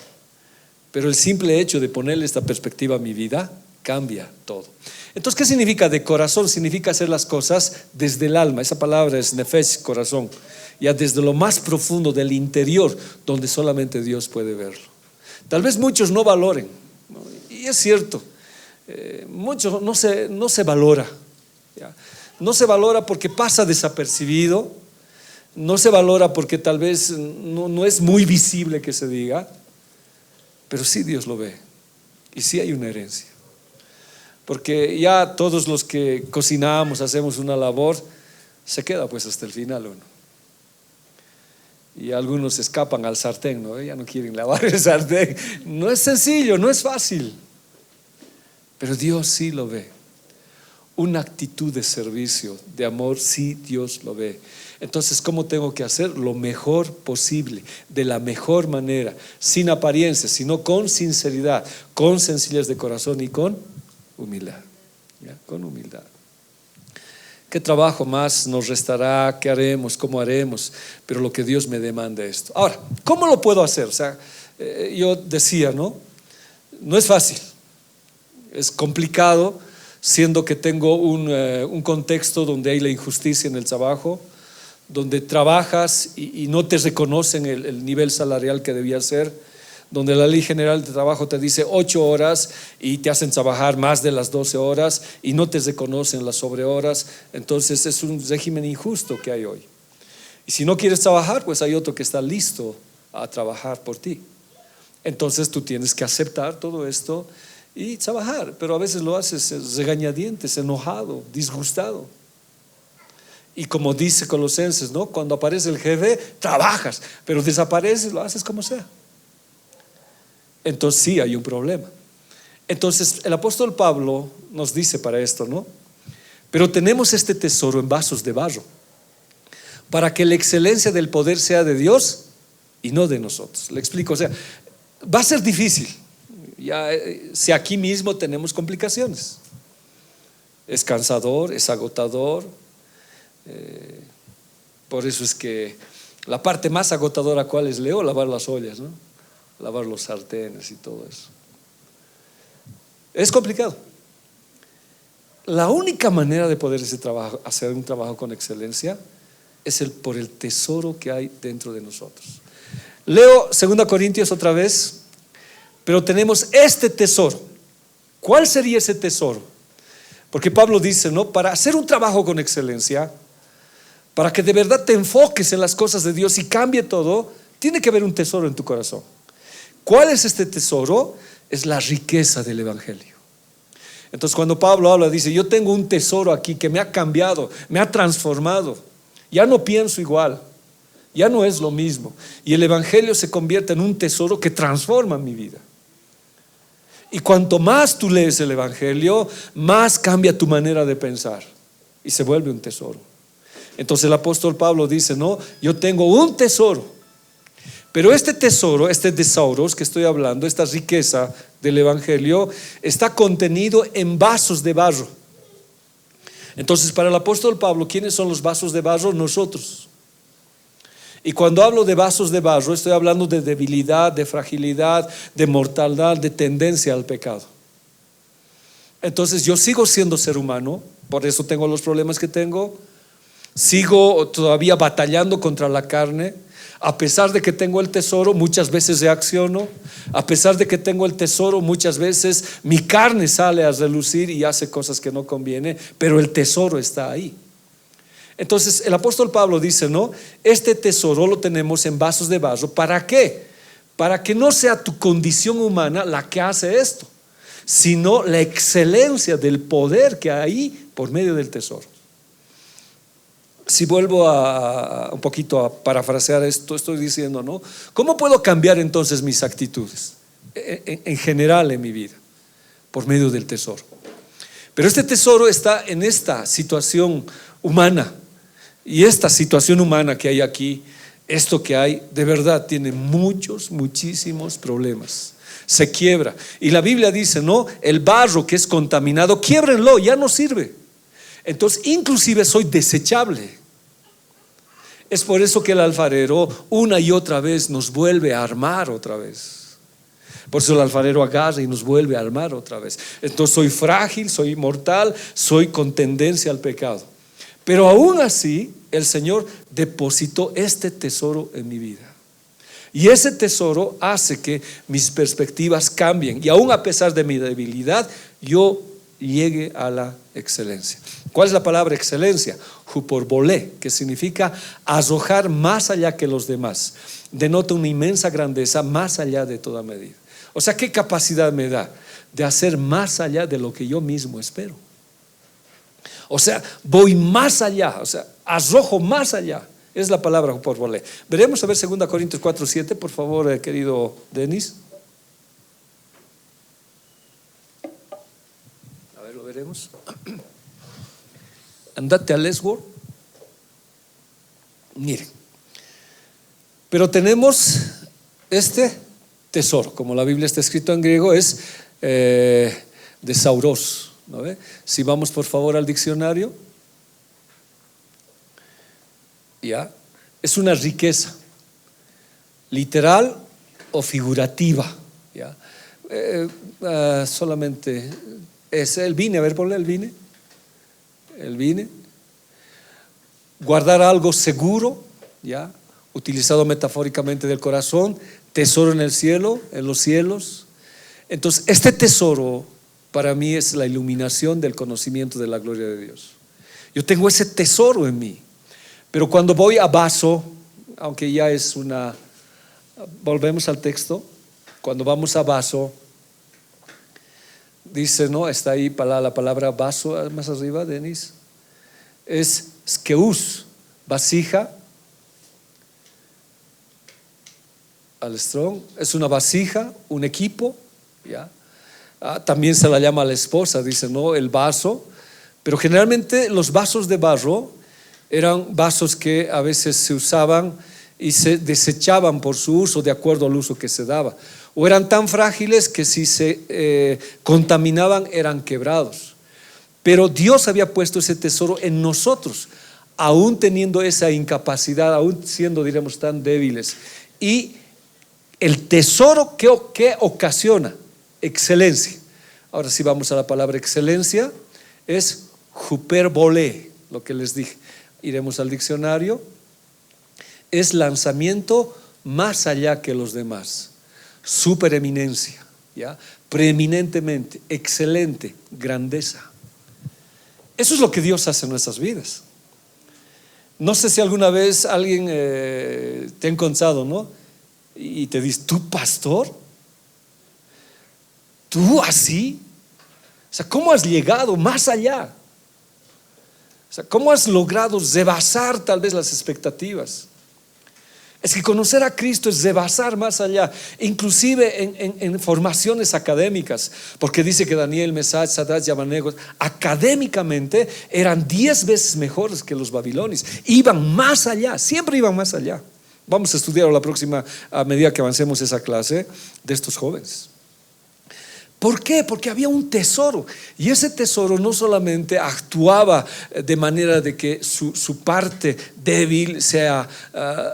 Pero el simple hecho de ponerle esta perspectiva a mi vida cambia todo. Entonces, ¿qué significa de corazón? Significa hacer las cosas desde el alma. Esa palabra es nefesh, corazón. Ya desde lo más profundo del interior, donde solamente Dios puede verlo. Tal vez muchos no valoren, ¿no? Y es cierto, mucho no se valora, ¿ya? No se valora porque pasa desapercibido, no se valora porque tal vez no es muy visible que se diga, pero sí Dios lo ve y sí hay una herencia. Porque ya todos los que cocinamos, hacemos una labor, se queda pues hasta el final uno. Y algunos escapan al sartén, ¿no? Ya no quieren lavar el sartén. No es sencillo, no es fácil, pero Dios sí lo ve. Una actitud de servicio, de amor, sí Dios lo ve. Entonces, ¿cómo tengo que hacer? Lo mejor posible, de la mejor manera, sin apariencias, sino con sinceridad, con sencillez de corazón y con humildad. ¿Ya? Con humildad. ¿Qué trabajo más nos restará? ¿Qué haremos? ¿Cómo haremos? Pero lo que Dios me demanda es esto. Ahora, ¿cómo lo puedo hacer? O sea, yo decía, ¿no? No es fácil, es complicado, siendo que tengo un contexto donde hay la injusticia en el trabajo, donde trabajas y no te reconocen el nivel salarial que debía ser, donde la Ley General de Trabajo te dice 8 horas y te hacen trabajar más de las 12 horas y no te reconocen las sobrehoras. Entonces es un régimen injusto que hay hoy. Y si no quieres trabajar, pues hay otro que está listo a trabajar por ti. Entonces tú tienes que aceptar todo esto y trabajar, pero a veces lo haces regañadientes, enojado, disgustado. Y como dice Colosenses, ¿no? Cuando aparece el jefe, trabajas, pero desapareces, lo haces como sea. Entonces sí hay un problema. Entonces el apóstol Pablo nos dice para esto, ¿no? Pero tenemos este tesoro en vasos de barro, para que la excelencia del poder sea de Dios y no de nosotros. Le explico, o sea, va a ser difícil. Ya, si aquí mismo tenemos complicaciones, es cansador, es agotador. Por eso es que la parte más agotadora, ¿cuál es, Leo? Lavar las ollas, ¿no? Lavar los sartenes y todo eso. Es complicado. La única manera de poder hacer un trabajo con excelencia es por el tesoro que hay dentro de nosotros. Leo 2 Corintios otra vez. Pero tenemos este tesoro. ¿Cuál sería ese tesoro? Porque Pablo dice, ¿no? Para hacer un trabajo con excelencia, para que de verdad te enfoques en las cosas de Dios y cambie todo, tiene que haber un tesoro en tu corazón. ¿Cuál es este tesoro? Es la riqueza del Evangelio. Entonces cuando Pablo habla, dice, yo tengo un tesoro aquí que me ha cambiado, me ha transformado. Ya no pienso igual, ya no es lo mismo. Y el Evangelio se convierte en un tesoro que transforma mi vida. Y cuanto más tú lees el Evangelio, más cambia tu manera de pensar y se vuelve un tesoro. Entonces el apóstol Pablo dice, no, yo tengo un tesoro, pero este tesoro, este tesauros que estoy hablando, esta riqueza del Evangelio, está contenido en vasos de barro. Entonces para el apóstol Pablo, ¿quiénes son los vasos de barro? Nosotros. Y cuando hablo de vasos de barro, estoy hablando de debilidad, de fragilidad, de mortalidad, de tendencia al pecado. Entonces yo sigo siendo ser humano, por eso tengo los problemas que tengo, sigo todavía batallando contra la carne, A pesar de que tengo el tesoro, muchas veces reacciono. A pesar de que tengo el tesoro, muchas veces mi carne sale a relucir y hace cosas que no conviene, pero el tesoro está ahí. Entonces el apóstol Pablo dice, no, este tesoro lo tenemos en vasos de barro. ¿Para qué? Para que no sea tu condición humana la que hace esto, sino la excelencia del poder que hay por medio del tesoro. Si vuelvo un poquito a parafrasear esto, estoy diciendo, ¿no? ¿Cómo puedo cambiar entonces mis actitudes en general en mi vida? Por medio del tesoro. Pero este tesoro está en esta situación humana. Y esta situación humana que hay aquí, esto que hay, de verdad tiene muchísimos problemas. Se quiebra. Y la Biblia dice, no, el barro que es contaminado, quiébrenlo, ya no sirve. Entonces, inclusive soy desechable. Es por eso que el alfarero una y otra vez nos vuelve a armar otra vez. Por eso el alfarero agarra y nos vuelve a armar otra vez. Entonces soy frágil, soy mortal, soy con tendencia al pecado. Pero aún así, el Señor depositó este tesoro en mi vida. Y ese tesoro hace que mis perspectivas cambien. Y aún a pesar de mi debilidad, yo llegue a la excelencia. ¿Cuál es la palabra excelencia? Huporbolé, que significa arrojar más allá que los demás. Denota una inmensa grandeza más allá de toda medida. O sea, ¿qué capacidad me da? De hacer más allá de lo que yo mismo espero. O sea, voy más allá, o sea, arrojo más allá. Es la palabra huporbolé. Veremos a ver 2 Corintios 4:7, por favor, querido Denis. A ver, lo veremos. Andate a Lesword. Miren, pero tenemos este tesoro, como la Biblia está escrito en griego, es de sauros, ¿no ve? Si vamos por favor al diccionario, ya, es una riqueza literal o figurativa, ya. Solamente es el vine, a ver, ponle el vine. El vine, guardar algo seguro, ya, utilizado metafóricamente del corazón, tesoro en el cielo, en los cielos. Entonces, este tesoro para mí es la iluminación del conocimiento de la gloria de Dios. Yo tengo ese tesoro en mí. Pero cuando voy a vaso, aunque ya es volvemos al texto, cuando vamos a vaso, dice, ¿no? Está ahí la palabra vaso más arriba, Denis. Es skeus, vasija. Al strong, es una vasija, un equipo, ¿ya? También se la llama a la esposa, dice, ¿no? El vaso. Pero generalmente los vasos de barro eran vasos que a veces se usaban y se desechaban por su uso de acuerdo al uso que se daba. O eran tan frágiles que si se contaminaban eran quebrados. Pero Dios había puesto ese tesoro en nosotros, aún teniendo esa incapacidad, aún siendo, diremos, tan débiles. Y el tesoro que ocasiona excelencia. Ahora sí vamos a la palabra excelencia, es huperbolé, lo que les dije. Iremos al diccionario. Es lanzamiento más allá que los demás. Supereminencia, ¿ya? Preeminentemente, excelente, grandeza. Eso es lo que Dios hace en nuestras vidas. No sé si alguna vez alguien te ha encontrado, ¿no? Y te dice, ¿tú pastor? ¿Tú así? O sea, ¿cómo has llegado más allá? O sea, ¿cómo has logrado rebasar tal vez las expectativas? Es que conocer a Cristo es rebasar más allá, inclusive en formaciones académicas, porque dice que Daniel, Mesach, Sadrach y Abednego académicamente eran 10 veces mejores que los babilonios. Iban más allá, siempre iban más allá. Vamos a estudiar la próxima, a medida que avancemos esa clase, de estos jóvenes. ¿Por qué? Porque había un tesoro, y ese tesoro no solamente actuaba de manera de que su parte débil sea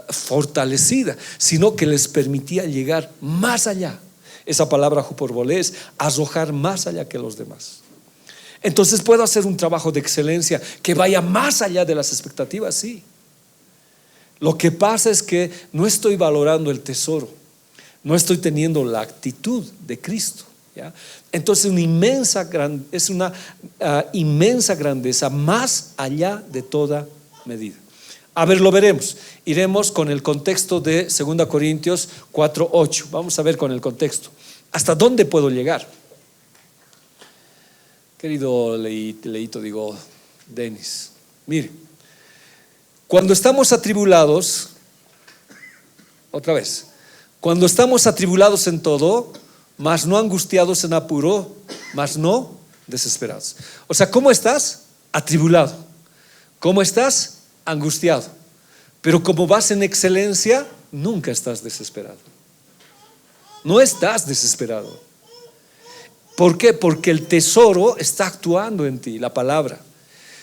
fortalecida, sino que les permitía llegar más allá. Esa palabra huporbolé es arrojar más allá que los demás. Entonces, ¿puedo hacer un trabajo de excelencia que vaya más allá de las expectativas? Sí. Lo que pasa es que no estoy valorando el tesoro, no estoy teniendo la actitud de Cristo, ¿ya? Entonces es una inmensa grandeza, más allá de toda medida. A ver, lo veremos. Iremos con el contexto de 2 Corintios 4:8. Vamos a ver con el contexto. ¿Hasta dónde puedo llegar? Querido Leito, digo, Denis, mire, cuando estamos atribulados, otra vez, cuando estamos atribulados en todo, mas no angustiados en apuro, mas no desesperados. O sea, ¿cómo estás? Atribulado. ¿Cómo estás? Angustiado. Pero como vas en excelencia, nunca estás desesperado. No estás desesperado. ¿Por qué? Porque el tesoro está actuando en ti, la palabra.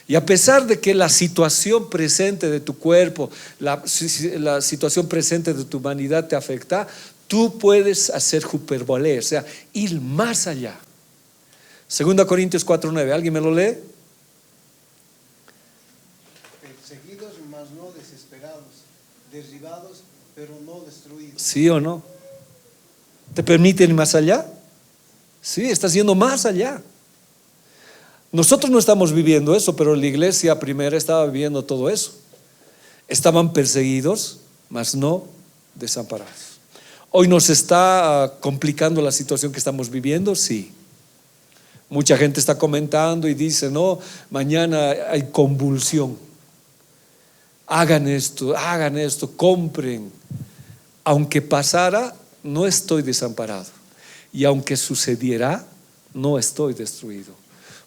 Y a pesar de que la situación presente de tu cuerpo, la situación presente de tu humanidad te afecta, tú puedes hacer hyperbolé, o sea, ir más allá. 2 Corintios 4:9, ¿alguien me lo lee? Perseguidos, mas no desesperados, derribados, pero no destruidos. ¿Sí o no? ¿Te permite ir más allá? Sí, estás yendo más allá. Nosotros no estamos viviendo eso, pero la iglesia primera estaba viviendo todo eso. Estaban perseguidos, mas no desamparados. Hoy nos está complicando la situación que estamos viviendo, sí. Mucha gente está comentando y dice, no, mañana hay convulsión. Hagan esto, compren. Aunque pasara, no estoy desamparado. Y aunque sucediera, no estoy destruido.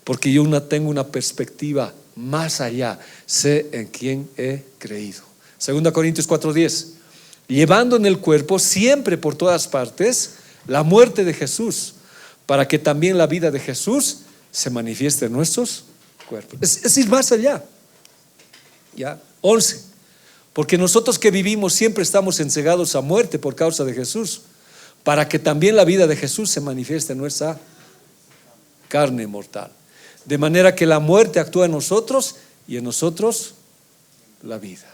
Porque yo tengo una perspectiva más allá. Sé en quién he creído. 2 Corintios 4:10. Llevando en el cuerpo siempre por todas partes la muerte de Jesús, para que también la vida de Jesús se manifieste en nuestros cuerpos. Es ir más allá. ¿Ya? 11. Porque nosotros que vivimos siempre estamos encegados a muerte por causa de Jesús, para que también la vida de Jesús se manifieste en nuestra carne mortal. De manera que la muerte actúa en nosotros y en nosotros la vida.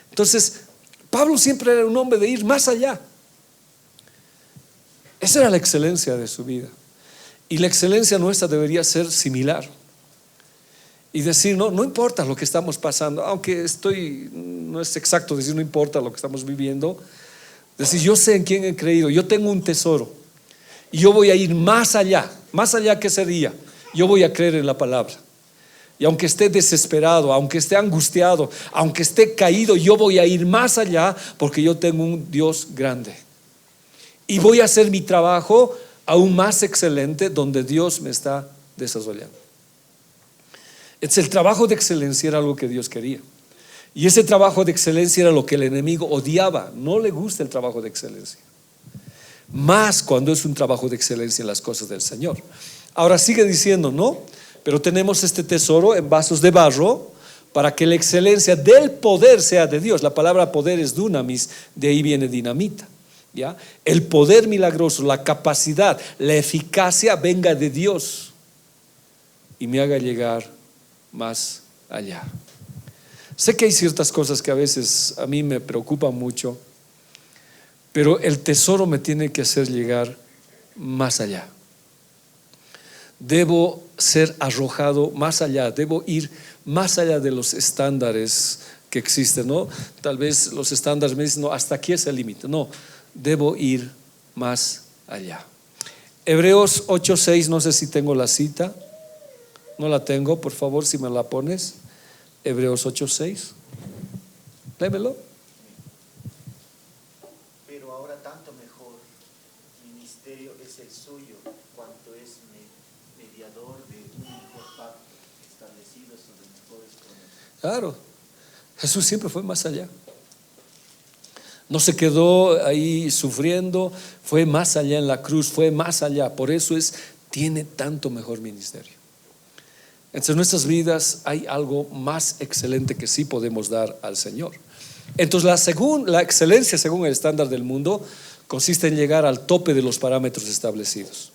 Entonces, Pablo siempre era un hombre de ir más allá. Esa era la excelencia de su vida. Y la excelencia nuestra debería ser similar. Y decir, no importa lo que estamos pasando, aunque no es exacto decir no importa lo que estamos viviendo. Decir, yo sé en quién he creído, yo tengo un tesoro. Y yo voy a ir más allá. ¿Más allá qué sería? Yo voy a creer en la palabra. Y aunque esté desesperado, aunque esté angustiado, aunque esté caído, yo voy a ir más allá porque yo tengo un Dios grande. Y voy a hacer mi trabajo aún más excelente donde Dios me está desarrollando. El trabajo de excelencia era algo que Dios quería. Y ese trabajo de excelencia era lo que el enemigo odiaba. No le gusta el trabajo de excelencia. Más cuando es un trabajo de excelencia en las cosas del Señor. Ahora sigue diciendo, ¿no? Pero tenemos este tesoro en vasos de barro para que la excelencia del poder sea de Dios. La palabra poder es dunamis, de ahí viene dinamita, ¿ya? El poder milagroso, la capacidad, la eficacia venga de Dios y me haga llegar más allá. Sé que hay ciertas cosas que a veces a mí me preocupan mucho, pero el tesoro me tiene que hacer llegar más allá. Debo ser arrojado más allá, debo ir más allá de los estándares que existen, ¿no? Tal vez los estándares me dicen, no, hasta aquí es el límite. No, debo ir más allá. Hebreos 8:6, no sé si tengo la cita. No la tengo, por favor, si me la pones. Hebreos 8:6. Léemelo. Pero ahora tanto mejor ministerio es el suyo, cuanto es mediador de un mejor pacto establecido sobre mejores promesas. Claro, Jesús siempre fue más allá. No se quedó ahí sufriendo, fue más allá en la cruz, fue más allá. Por eso tiene tanto mejor ministerio. Entonces en nuestras vidas hay algo más excelente que sí podemos dar al Señor. Entonces la excelencia según el estándar del mundo consiste en llegar al tope de los parámetros establecidos.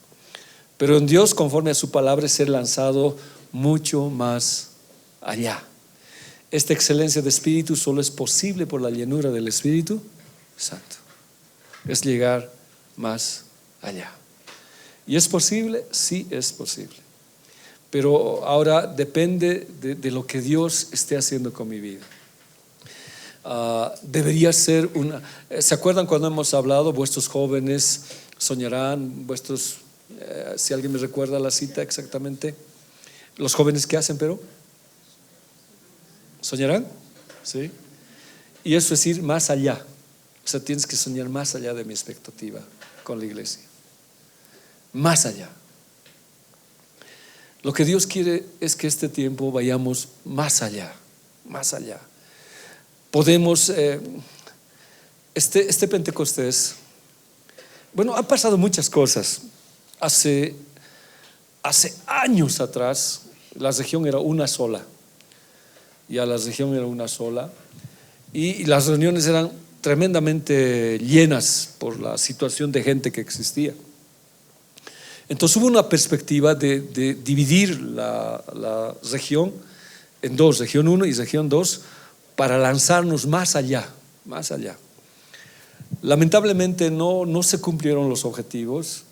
Pero en Dios, conforme a su palabra, es ser lanzado mucho más allá. Esta excelencia de espíritu solo es posible por la llenura del Espíritu Santo. Es llegar más allá. ¿Y es posible? Sí, es posible. Pero ahora depende de lo que Dios esté haciendo con mi vida. Debería ser una... ¿Se acuerdan cuando hemos hablado? Vuestros jóvenes soñarán, si alguien me recuerda la cita exactamente. Los jóvenes, ¿qué hacen, pero? ¿Soñarán? ¿Sí? Y eso es ir más allá. O sea, tienes que soñar más allá de mi expectativa con la iglesia. Más allá. Lo que Dios quiere es que este tiempo vayamos más allá. Más allá. Podemos, este Pentecostés, bueno, han pasado muchas cosas. Hace años atrás, la región era una sola. Ya la región era una sola. Y las reuniones eran tremendamente llenas por la situación de gente que existía. Entonces hubo una perspectiva de dividir la región en dos, región 1 y región 2, para lanzarnos más allá, más allá. Lamentablemente no se cumplieron los objetivos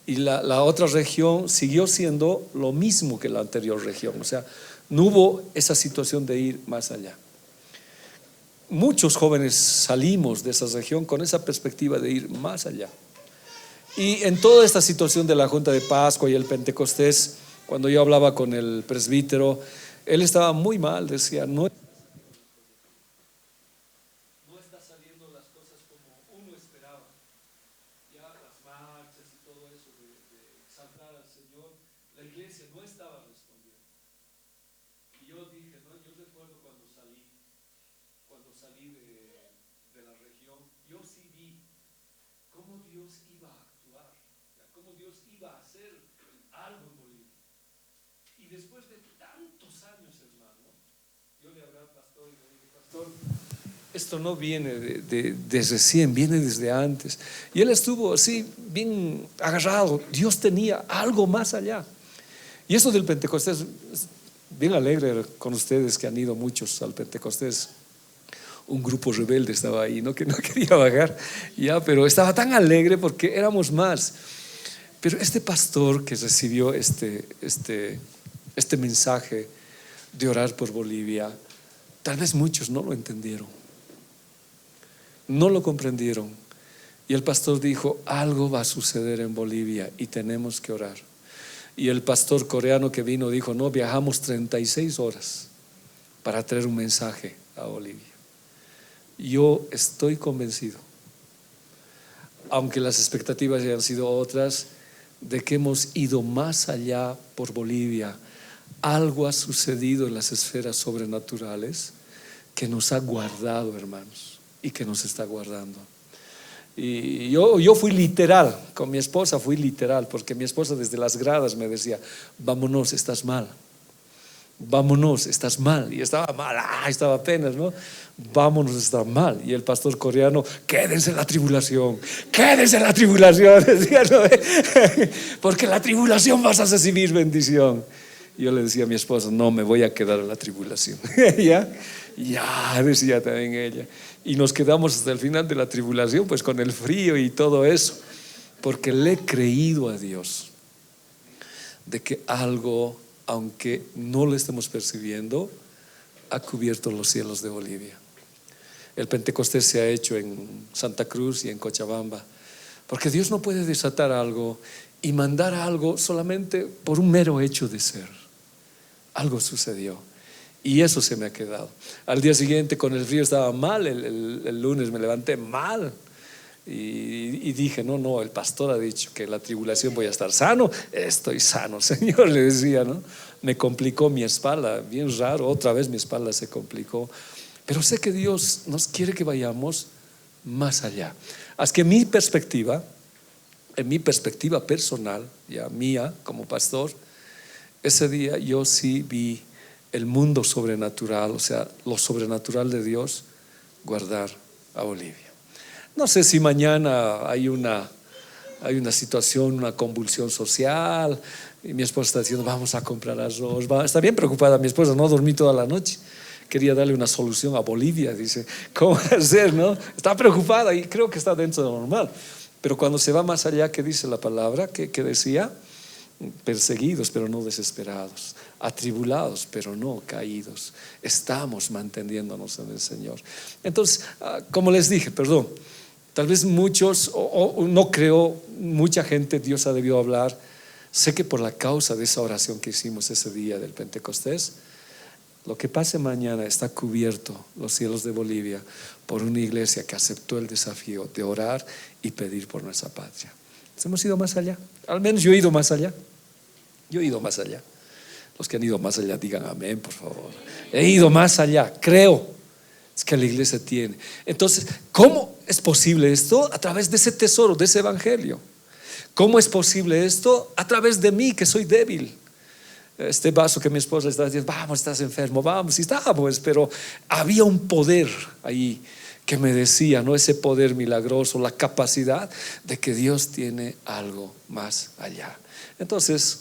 y la otra región siguió siendo lo mismo que la anterior región. O sea, no hubo esa situación de ir más allá. Muchos jóvenes salimos de esa región con esa perspectiva de ir más allá. Y en toda esta situación de la Junta de Pascua y el Pentecostés, cuando yo hablaba con el presbítero, él estaba muy mal, decía, no está saliendo las cosas como uno esperaba. Ya las marchas y todo eso de exaltar al Señor, la iglesia no estaba respondiendo. Y yo dije, no, yo recuerdo cuando salí de la región, yo sí vi cómo Dios iba a actuar, cómo Dios iba a hacer algo en Bolivia. Y después de tantos años, hermano, yo le hablé al pastor y le dije, pastor, esto no viene de recién, viene desde antes. Y él estuvo así, bien agarrado. Dios tenía algo más allá. Y eso del Pentecostés, bien alegre con ustedes que han ido muchos al Pentecostés. Un grupo rebelde estaba ahí, ¿no? Que no quería bajar, ya, pero estaba tan alegre porque éramos más. Pero este pastor que recibió este mensaje de orar por Bolivia, tal vez muchos no lo entendieron, no lo comprendieron. Y el pastor dijo, algo va a suceder en Bolivia y tenemos que orar. Y el pastor coreano que vino dijo, no, viajamos 36 horas para traer un mensaje a Bolivia. Yo estoy convencido, aunque las expectativas hayan sido otras, de que hemos ido más allá por Bolivia. Algo ha sucedido en las esferas sobrenaturales que nos ha guardado, hermanos, y que nos está guardando. Y yo fui literal, con mi esposa fui literal, porque mi esposa desde las gradas me decía, vámonos, estás mal. Vámonos, estás mal. Y estaba mal, estaba apenas, ¿no? Vámonos, está mal. Y el pastor coreano, quédense en la tribulación, decía, ¿no? Porque en la tribulación vas a recibir bendición. Y yo le decía a mi esposa, no, me voy a quedar en la tribulación. Ya, decía también ella. Y nos quedamos hasta el final de la tribulación, pues con el frío y todo eso, porque le he creído a Dios de que algo, aunque no lo estemos percibiendo, ha cubierto los cielos de Bolivia. El Pentecostés se ha hecho en Santa Cruz y en Cochabamba, porque Dios no puede desatar algo y mandar algo solamente por un mero hecho de ser. Algo sucedió y eso se me ha quedado. Al día siguiente con el frío estaba mal, el lunes me levanté mal. Y dije, no, el pastor ha dicho que en la tribulación voy a estar sano. Estoy sano, Señor, le decía, ¿no? Me complicó mi espalda, bien raro, otra vez mi espalda se complicó. Pero sé que Dios nos quiere que vayamos más allá. Así que en mi perspectiva personal, ya mía como pastor, ese día yo sí vi el mundo sobrenatural, o sea, lo sobrenatural de Dios guardar a Bolivia. No sé si mañana hay una situación, una convulsión social y mi esposa está diciendo, vamos a comprar arroz. Está bien preocupada mi esposa, no dormí toda la noche. quería darle una solución a Bolivia. Dice, ¿cómo hacer, no? Está preocupada y creo que está dentro de lo normal. Pero cuando se va más allá, ¿qué dice la palabra? ¿Qué decía? Perseguidos pero no desesperados, atribulados pero no caídos. Estamos manteniéndonos en el Señor. Entonces, como les dije, perdón, tal vez muchos, o no creo, mucha gente Dios ha debido hablar. Sé que por la causa de esa oración que hicimos ese día del Pentecostés, lo que pase mañana está cubierto, los cielos de Bolivia, por una iglesia que aceptó el desafío de orar y pedir por nuestra patria. Hemos ido más allá. Al menos yo he ido más allá. Yo he ido más allá. Los que han ido más allá digan amén, por favor. He ido más allá, creo. Es que la iglesia tiene. Entonces, ¿cómo es posible esto? A través de ese tesoro, de ese evangelio. ¿Cómo es posible esto? A través de mí, que soy débil. Este vaso que mi esposa está diciendo, vamos, estás enfermo, vamos, y estábamos, pero había un poder ahí que me decía, ¿no? Ese poder milagroso, la capacidad de que Dios tiene algo más allá. Entonces,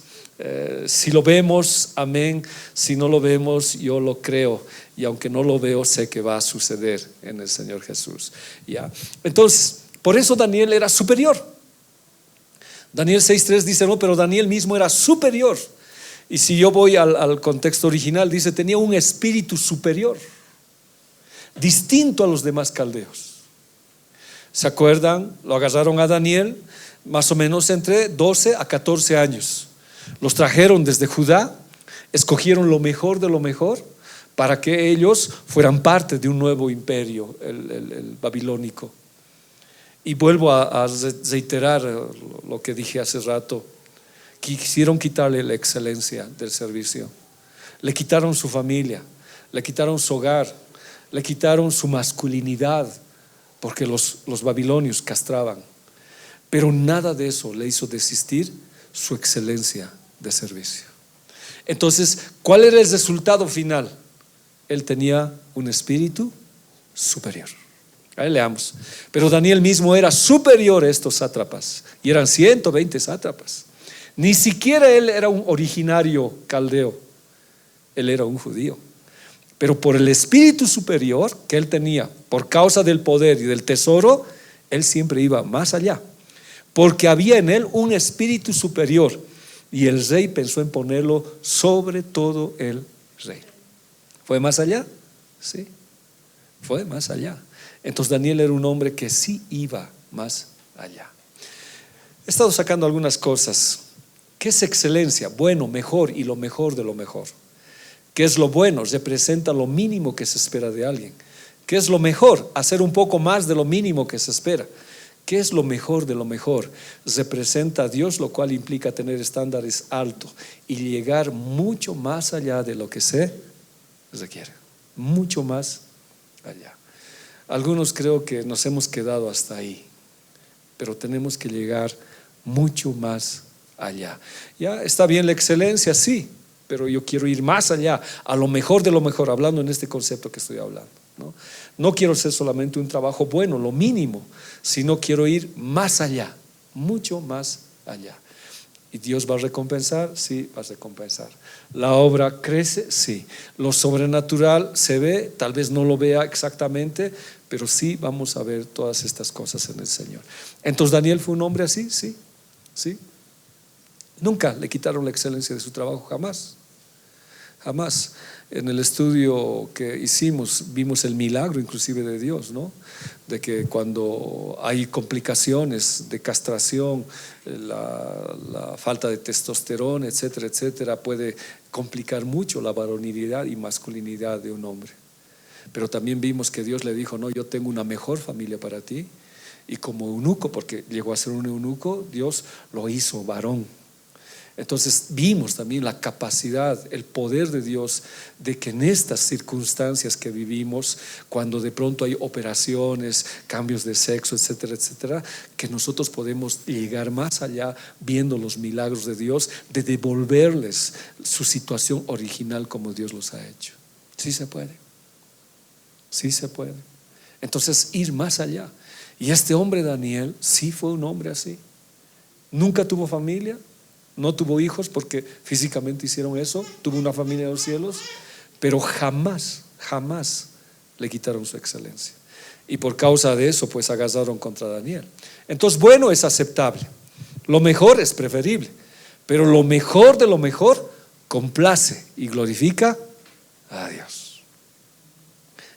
si lo vemos, amén. Si no lo vemos, yo lo creo. Y aunque no lo veo, sé que va a suceder en el Señor Jesús. ¿Ya? Entonces, por eso Daniel era superior. Daniel 6:3 dice, no, pero Daniel mismo era superior. Y si yo voy al contexto original, dice, tenía un espíritu superior, distinto a los demás caldeos. ¿Se acuerdan? Lo agarraron a Daniel más o menos entre 12 a 14 años. Los trajeron desde Judá, escogieron lo mejor de lo mejor para que ellos fueran parte de un nuevo imperio, el babilónico. Y vuelvo a reiterar lo que dije hace rato. Quisieron quitarle la excelencia del servicio. Le quitaron su familia, le quitaron su hogar, le quitaron su masculinidad, porque los babilonios castraban. Pero nada de eso le hizo desistir su excelencia de servicio. Entonces, ¿cuál era el resultado final? Él tenía un espíritu superior. Ahí leamos. Pero Daniel mismo era superior a estos sátrapas, y eran 120 sátrapas. Ni siquiera él era un originario caldeo, él era un judío. Pero por el espíritu superior que él tenía, por causa del poder y del tesoro, él siempre iba más allá, porque había en él un espíritu superior, y el rey pensó en ponerlo sobre todo el rey. ¿Fue más allá? Sí, fue más allá. Entonces Daniel era un hombre que sí iba más allá. He estado sacando algunas cosas. ¿Qué es excelencia? Bueno, mejor y lo mejor de lo mejor. ¿Qué es lo bueno? Representa lo mínimo que se espera de alguien. ¿Qué es lo mejor? Hacer un poco más de lo mínimo que se espera. ¿Qué es lo mejor de lo mejor? Representa a Dios, lo cual implica tener estándares altos y llegar mucho más allá de lo que se requiere. Mucho más allá. Algunos creo que nos hemos quedado hasta ahí, pero tenemos que llegar mucho más allá. Ya está bien la excelencia, sí, pero yo quiero ir más allá, a lo mejor de lo mejor, hablando en este concepto que estoy hablando, ¿no? No quiero ser solamente un trabajo bueno, lo mínimo, sino quiero ir más allá, mucho más allá. ¿Y Dios va a recompensar? Sí, va a recompensar. ¿La obra crece? Sí. ¿Lo sobrenatural se ve? Tal vez no lo vea exactamente, pero sí vamos a ver todas estas cosas en el Señor. Entonces, ¿Daniel fue un hombre así? Sí, sí. Nunca le quitaron la excelencia de su trabajo, jamás. Jamás. En el estudio que hicimos vimos el milagro inclusive de Dios, ¿no? De que cuando hay complicaciones de castración, la falta de testosterona, etcétera, etcétera, puede complicar mucho la varonilidad y masculinidad de un hombre. Pero también vimos que Dios le dijo, no, yo tengo una mejor familia para ti. Y como eunuco, porque llegó a ser un eunuco, Dios lo hizo varón. Entonces vimos también la capacidad, el poder de Dios de que en estas circunstancias que vivimos, cuando de pronto hay operaciones, cambios de sexo, etcétera, etcétera, que nosotros podemos llegar más allá viendo los milagros de Dios, de devolverles su situación original como Dios los ha hecho. Sí se puede, sí se puede. Entonces ir más allá. Y este hombre Daniel sí fue un hombre así. Nunca tuvo familia. No tuvo hijos porque físicamente hicieron eso, tuvo una familia de los cielos, pero jamás jamás le quitaron su excelencia. Y por causa de eso, pues agarraron contra Daniel. Entonces, bueno es aceptable, lo mejor es preferible, pero lo mejor de lo mejor complace y glorifica a Dios.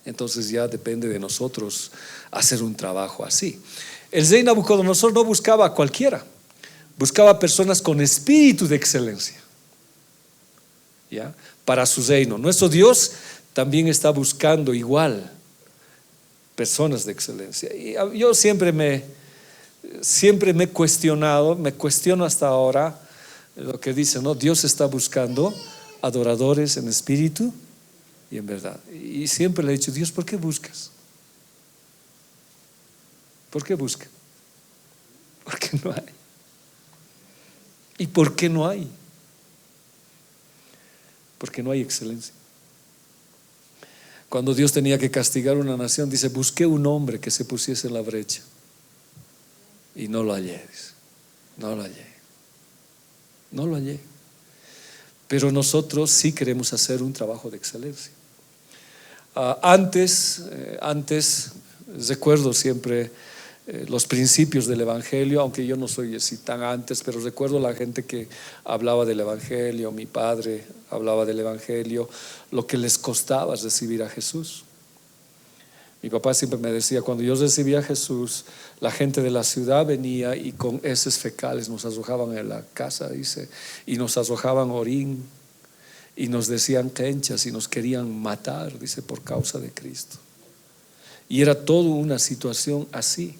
Entonces ya depende de nosotros hacer un trabajo así. El rey Nabucodonosor no buscaba a cualquiera, buscaba personas con espíritu de excelencia, ¿ya? Para su reino. Nuestro Dios también está buscando igual personas de excelencia. Y yo siempre me he cuestionado, me cuestiono hasta ahora lo que dice, ¿no? Dios está buscando adoradores en espíritu y en verdad. Y siempre le he dicho, Dios, ¿por qué buscas? ¿Por qué buscas? Porque no hay. ¿Y por qué no hay? Porque no hay excelencia. Cuando Dios tenía que castigar una nación, dice, busqué un hombre que se pusiese en la brecha y no lo hallé, dice. No lo hallé. No lo hallé. Pero nosotros sí queremos hacer un trabajo de excelencia. Antes recuerdo siempre los principios del Evangelio, aunque yo no soy así tan antes, pero recuerdo la gente que hablaba del Evangelio. Mi padre hablaba del Evangelio, lo que les costaba recibir a Jesús. Mi papá siempre me decía, cuando yo recibía a Jesús, la gente de la ciudad venía y con heces fecales nos arrojaban en la casa, dice, y nos arrojaban orín y nos decían quenchas y nos querían matar, dice, por causa de Cristo. Y era toda una situación así.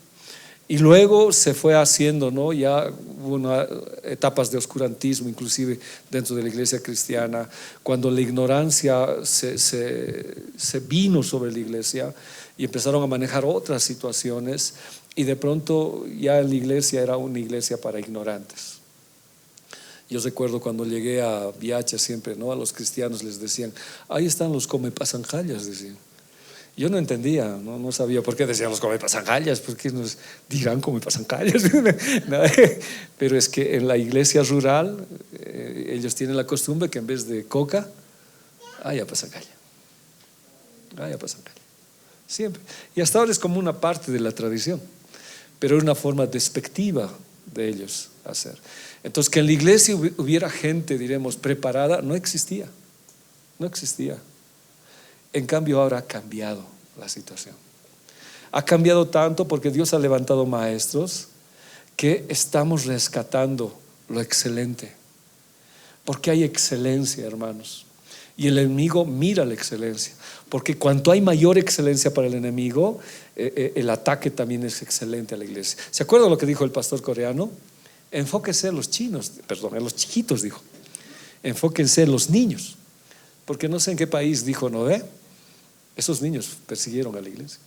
Y luego se fue haciendo, ¿no? Ya hubo etapas de oscurantismo, inclusive dentro de la iglesia cristiana, cuando la ignorancia se vino sobre la iglesia y empezaron a manejar otras situaciones, y de pronto ya la iglesia era una iglesia para ignorantes. Yo recuerdo cuando llegué a Viacha siempre, ¿no? A los cristianos les decían, ahí están los comepasanjallas, decían. Yo no entendía, no sabía por qué decían los comepasanjallas, por qué nos dirán comepasanjallas. Pero es que en la iglesia rural ellos tienen la costumbre que en vez de coca haya pasancalla. Siempre. Y hasta ahora es como una parte de la tradición, pero es una forma despectiva de ellos hacer. Entonces, que en la iglesia hubiera gente, diremos, preparada, no existía. En cambio ahora ha cambiado la situación. Ha cambiado tanto porque Dios ha levantado maestros que estamos rescatando lo excelente. Porque hay excelencia, hermanos. Y el enemigo mira la excelencia. Porque cuanto hay mayor excelencia para el enemigo, el ataque también es excelente a la iglesia. ¿Se acuerdan lo que dijo el pastor coreano? Enfóquense en los en los chiquitos, dijo. Enfóquense en los niños. Porque no sé en qué país dijo Noé, esos niños persiguieron a la iglesia.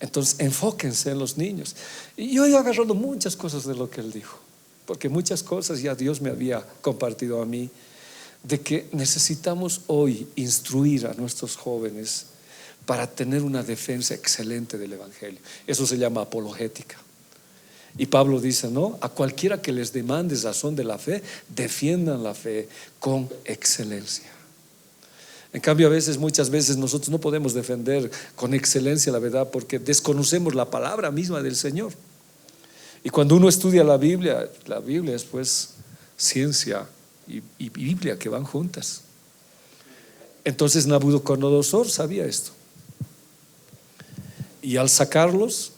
Entonces enfóquense en los niños. Y yo he agarrado muchas cosas de lo que él dijo, porque muchas cosas ya Dios me había compartido a mí, de que necesitamos hoy instruir a nuestros jóvenes para tener una defensa excelente del Evangelio. Eso se llama apologética. Y Pablo dice, ¿no? A cualquiera que les demande razón de la fe, defiendan la fe con excelencia. En cambio, muchas veces nosotros no podemos defender con excelencia la verdad porque desconocemos la palabra misma del Señor. Y cuando uno estudia la Biblia es pues ciencia y Biblia que van juntas. Entonces Nabucodonosor sabía esto. Y al sacarlos,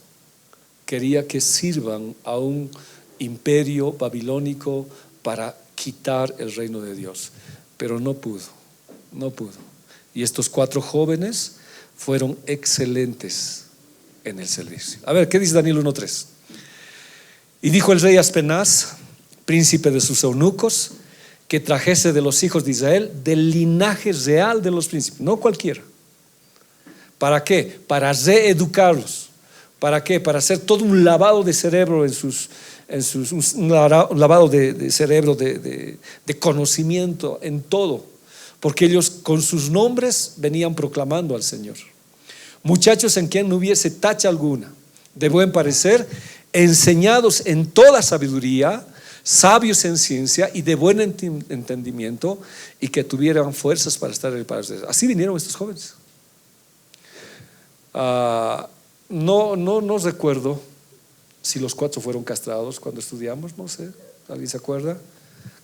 quería que sirvan a un imperio babilónico para quitar el reino de Dios, pero no pudo. Y estos 4 jóvenes fueron excelentes en el servicio. A ver, ¿qué dice Daniel 1:3? Y dijo el rey Aspenaz, príncipe de sus eunucos, que trajese de los hijos de Israel del linaje real de los príncipes, no cualquiera. ¿Para qué? Para reeducarlos. ¿Para qué? Para hacer todo un lavado de cerebro un lavado de cerebro, de conocimiento en todo, porque ellos con sus nombres venían proclamando al Señor. Muchachos en quien no hubiese tacha alguna, de buen parecer, enseñados en toda sabiduría, sabios en ciencia y de buen entendimiento, y que tuvieran fuerzas para estar en el palacio de Dios. Así vinieron estos jóvenes. No recuerdo si los 4 fueron castrados cuando estudiamos, no sé, ¿alguien se acuerda?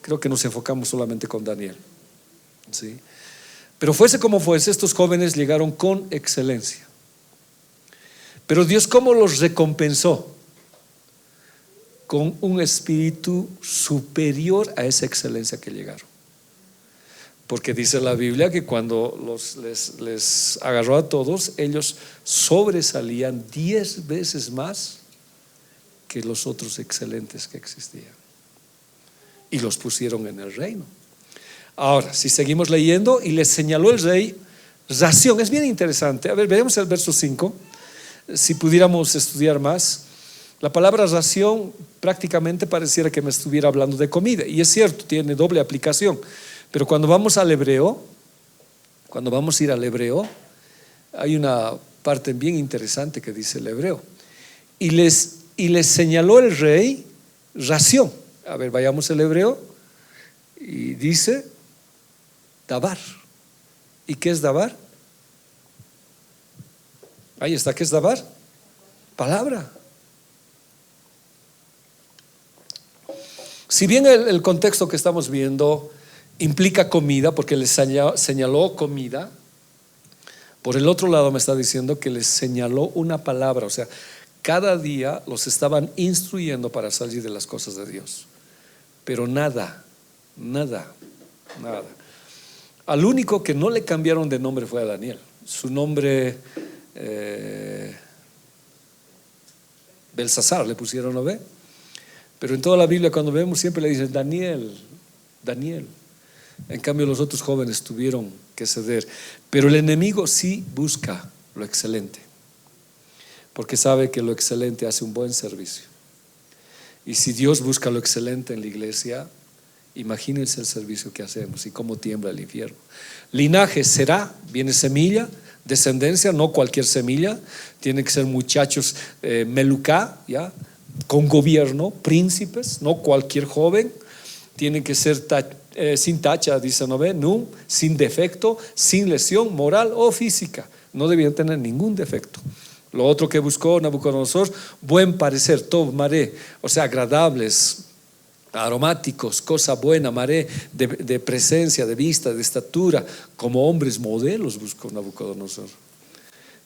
Creo que nos enfocamos solamente con Daniel, ¿sí? Pero fuese como fuese, estos jóvenes llegaron con excelencia. Pero Dios, ¿cómo los recompensó? Con un espíritu superior a esa excelencia que llegaron. Porque dice la Biblia que cuando les agarró a todos, ellos sobresalían 10 veces más que los otros excelentes que existían, y los pusieron en el reino. Ahora, si seguimos leyendo, y les señaló el rey ración. Es bien interesante. A ver, veremos el verso 5. Si pudiéramos estudiar más, la palabra ración prácticamente pareciera que me estuviera hablando de comida, y es cierto, tiene doble aplicación. Pero cuando vamos al hebreo, cuando vamos a ir al hebreo, hay una parte bien interesante que dice el hebreo: y les señaló el rey ración. A ver, vayamos al hebreo, y dice dabar. ¿Y qué es dabar? Ahí está, ¿qué es dabar? Palabra. Si bien el contexto que estamos viendo implica comida, porque les señaló comida, por el otro lado me está diciendo que les señaló una palabra. O sea, cada día los estaban instruyendo para salir de las cosas de Dios. Pero nada. Al único que no le cambiaron de nombre fue a Daniel. Su nombre Belsasar le pusieron, ¿no ve? Pero en toda la Biblia, cuando vemos, siempre le dicen Daniel. En cambio, los otros jóvenes tuvieron que ceder. Pero el enemigo sí busca lo excelente, porque sabe que lo excelente hace un buen servicio. Y si Dios busca lo excelente en la iglesia, imagínense el servicio que hacemos y cómo tiembla el infierno. Linaje será, viene semilla, descendencia, no cualquier semilla. Tienen que ser muchachos melucá, ¿ya? Con gobierno, príncipes, no cualquier joven. Tienen que ser sin tacha, dice, ¿no ve? No, sin defecto, sin lesión moral o física. No debían tener ningún defecto. Lo otro que buscó Nabucodonosor: buen parecer, tov maré, o sea, agradables, aromáticos, cosa buena, maré, de presencia, de vista, de estatura, como hombres modelos buscó Nabucodonosor,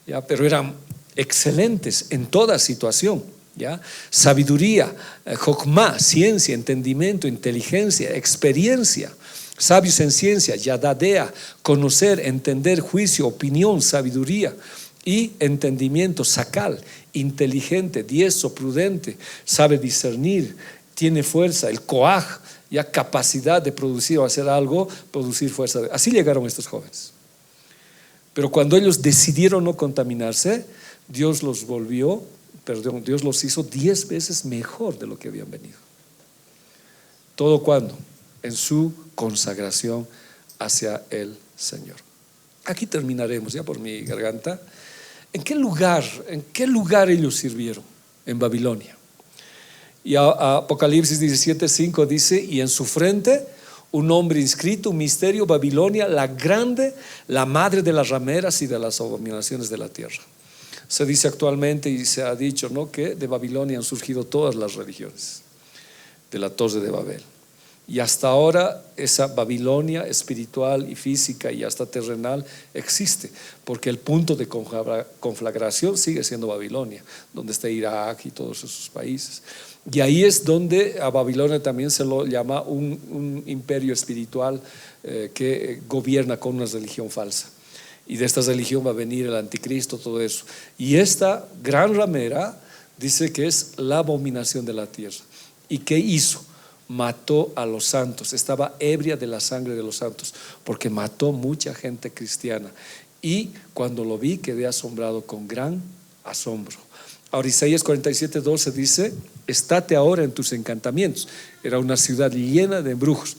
¿ya? Pero eran excelentes en toda situación, ¿ya? Sabiduría, jokmá, ciencia, entendimiento, inteligencia, experiencia, sabios en ciencia, yadadea, conocer, entender, juicio, opinión, sabiduría y entendimiento, sacal, inteligente, dieso, prudente, sabe discernir, tiene fuerza, el coaj, ya capacidad de producir o hacer algo, producir fuerza. Así llegaron estos jóvenes. Pero cuando ellos decidieron no contaminarse, Dios los hizo 10 veces mejor de lo que habían venido. ¿Todo cuando? En su consagración hacia el Señor. Aquí terminaremos ya por mi garganta. ¿En qué lugar ellos sirvieron? En Babilonia. Y Apocalipsis 17:5 dice: y en su frente un nombre inscrito, un misterio, Babilonia la grande, la madre de las rameras y de las abominaciones de la tierra. Se dice actualmente, y se ha dicho, ¿no?, que de Babilonia han surgido todas las religiones, de la Torre de Babel. Y hasta ahora esa Babilonia espiritual y física y hasta terrenal existe, porque el punto de conflagración sigue siendo Babilonia, donde está Irak y todos esos países. Y ahí es donde a Babilonia también se lo llama un imperio espiritual que gobierna con una religión falsa. Y de esta religión va a venir el anticristo, todo eso. Y esta gran ramera dice que es la abominación de la tierra. ¿Y qué hizo? Mató a los santos, estaba ebria de la sangre de los santos, porque mató mucha gente cristiana. Y cuando lo vi quedé asombrado con gran asombro. Ahora Isaías 47:12 dice: estate ahora en tus encantamientos. Era una ciudad llena de brujos.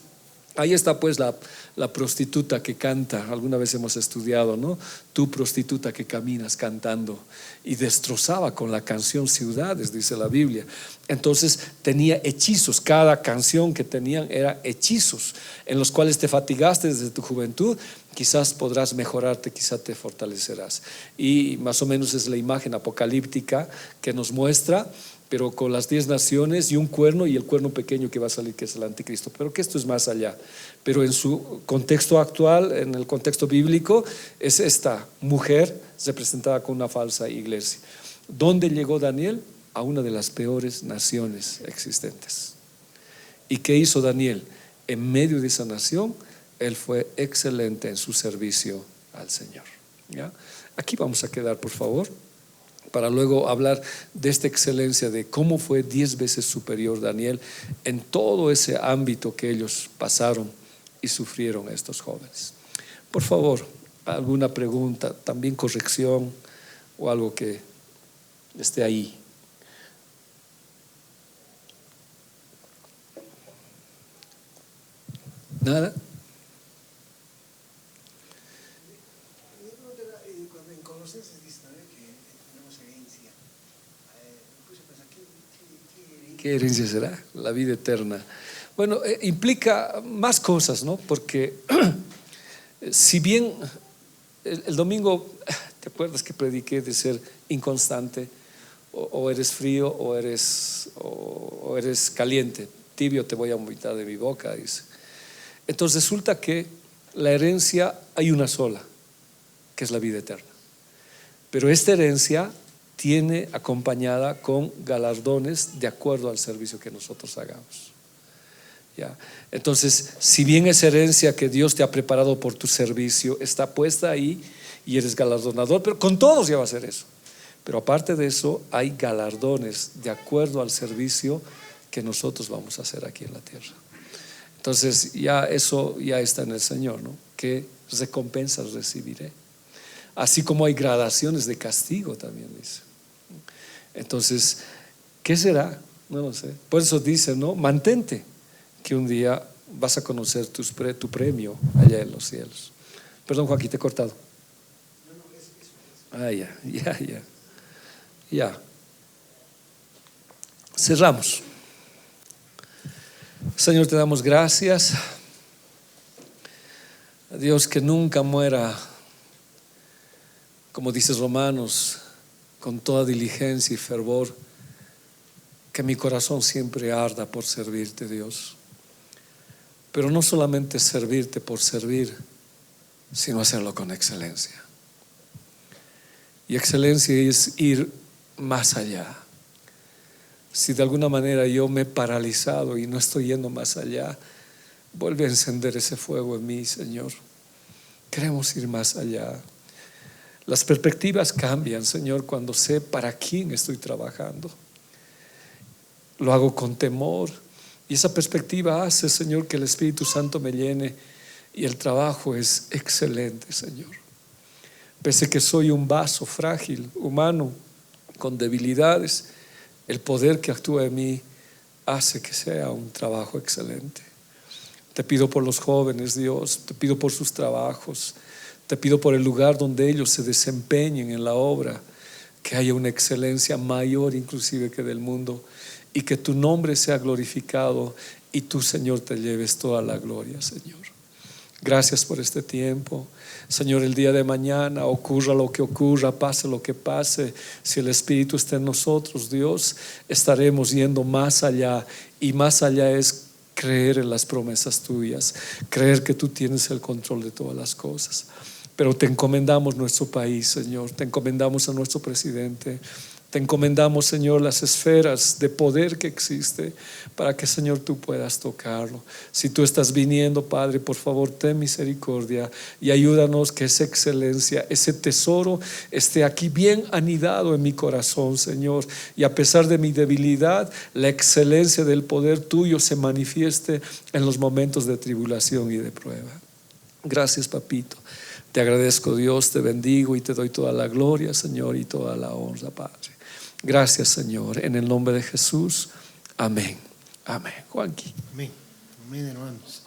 Ahí está pues la prostituta que canta. Alguna vez hemos estudiado, ¿no? Tú prostituta que caminas cantando. Y destrozaba con la canción ciudades, dice la Biblia. Entonces tenía hechizos. Cada canción que tenían era hechizos en los cuales te fatigaste desde tu juventud. Quizás podrás mejorarte, quizás te fortalecerás. Y más o menos es la imagen apocalíptica que nos muestra, pero con las 10 naciones y un cuerno, y el cuerno pequeño que va a salir, que es el anticristo. Pero que esto es más allá. Pero en su contexto actual, en el contexto bíblico, es esta mujer representada con una falsa iglesia. ¿Dónde llegó Daniel? A una de las peores naciones existentes. ¿Y qué hizo Daniel? En medio de esa nación, él fue excelente en su servicio al Señor. ¿Ya? Aquí vamos a quedar, por favor, para luego hablar de esta excelencia, de cómo fue 10 veces superior Daniel en todo ese ámbito que ellos pasaron y sufrieron estos jóvenes. Por favor, alguna pregunta, también corrección o algo que esté ahí. ¿Nada? Cuando en Colosenses dice también que tenemos herencia, me puse a pensar, ¿qué ¿Qué herencia será? La vida eterna. Bueno, implica más cosas, ¿no? Porque si bien el domingo, ¿te acuerdas que prediqué de ser inconstante? O eres frío o eres caliente, tibio te voy a vomitar de mi boca, dice. Entonces resulta que la herencia hay una sola, que es la vida eterna. Pero esta herencia tiene acompañada con galardones de acuerdo al servicio que nosotros hagamos. ¿Ya? Entonces, si bien esa herencia que Dios te ha preparado por tu servicio está puesta ahí y eres galardonador, pero con todos ya va a ser eso. Pero aparte de eso, hay galardones de acuerdo al servicio que nosotros vamos a hacer aquí en la tierra. Entonces ya eso ya está en el Señor, ¿no? ¿Qué recompensas recibiré? Así como hay gradaciones de castigo también dice. Entonces, ¿qué será? No lo sé. Por eso dice, ¿no? Mantente, que un día vas a conocer tu premio allá en los cielos. Perdón, Joaquín, te he cortado. Ya. Cerramos. Señor, te damos gracias. Dios, que nunca muera, como dices Romanos, con toda diligencia y fervor, que mi corazón siempre arda por servirte, Dios. Pero no solamente servirte por servir, sino hacerlo con excelencia. Y excelencia es ir más allá. Si de alguna manera yo me he paralizado y no estoy yendo más allá, vuelve a encender ese fuego en mí, Señor. Queremos ir más allá. Las perspectivas cambian, Señor, cuando sé para quién estoy trabajando. Lo hago con temor y esa perspectiva hace, Señor, que el Espíritu Santo me llene y el trabajo es excelente, Señor. Pese que soy un vaso frágil, humano, con debilidades, el poder que actúa en mí hace que sea un trabajo excelente. Te pido por los jóvenes, Dios, te pido por sus trabajos, te pido por el lugar donde ellos se desempeñen en la obra, que haya una excelencia mayor inclusive que del mundo y que tu nombre sea glorificado y tú, Señor, te lleves toda la gloria, Señor. Gracias por este tiempo, Señor. El día de mañana, ocurra lo que ocurra, pase lo que pase, si el Espíritu está en nosotros, Dios, estaremos yendo más allá, y más allá es creer en las promesas tuyas, creer que tú tienes el control de todas las cosas. Pero te encomendamos nuestro país, Señor, te encomendamos a nuestro presidente, te encomendamos, Señor, las esferas de poder que existe para que, Señor, tú puedas tocarlo. Si tú estás viniendo, Padre, por favor, ten misericordia y ayúdanos que esa excelencia, ese tesoro esté aquí bien anidado en mi corazón, Señor. Y a pesar de mi debilidad, la excelencia del poder tuyo se manifieste en los momentos de tribulación y de prueba. Gracias, papito. Te agradezco, Dios, te bendigo y te doy toda la gloria, Señor, y toda la honra, Padre. Gracias, Señor, en el nombre de Jesús. Amén. Amén. Juanqui. Amén. Amén, hermanos.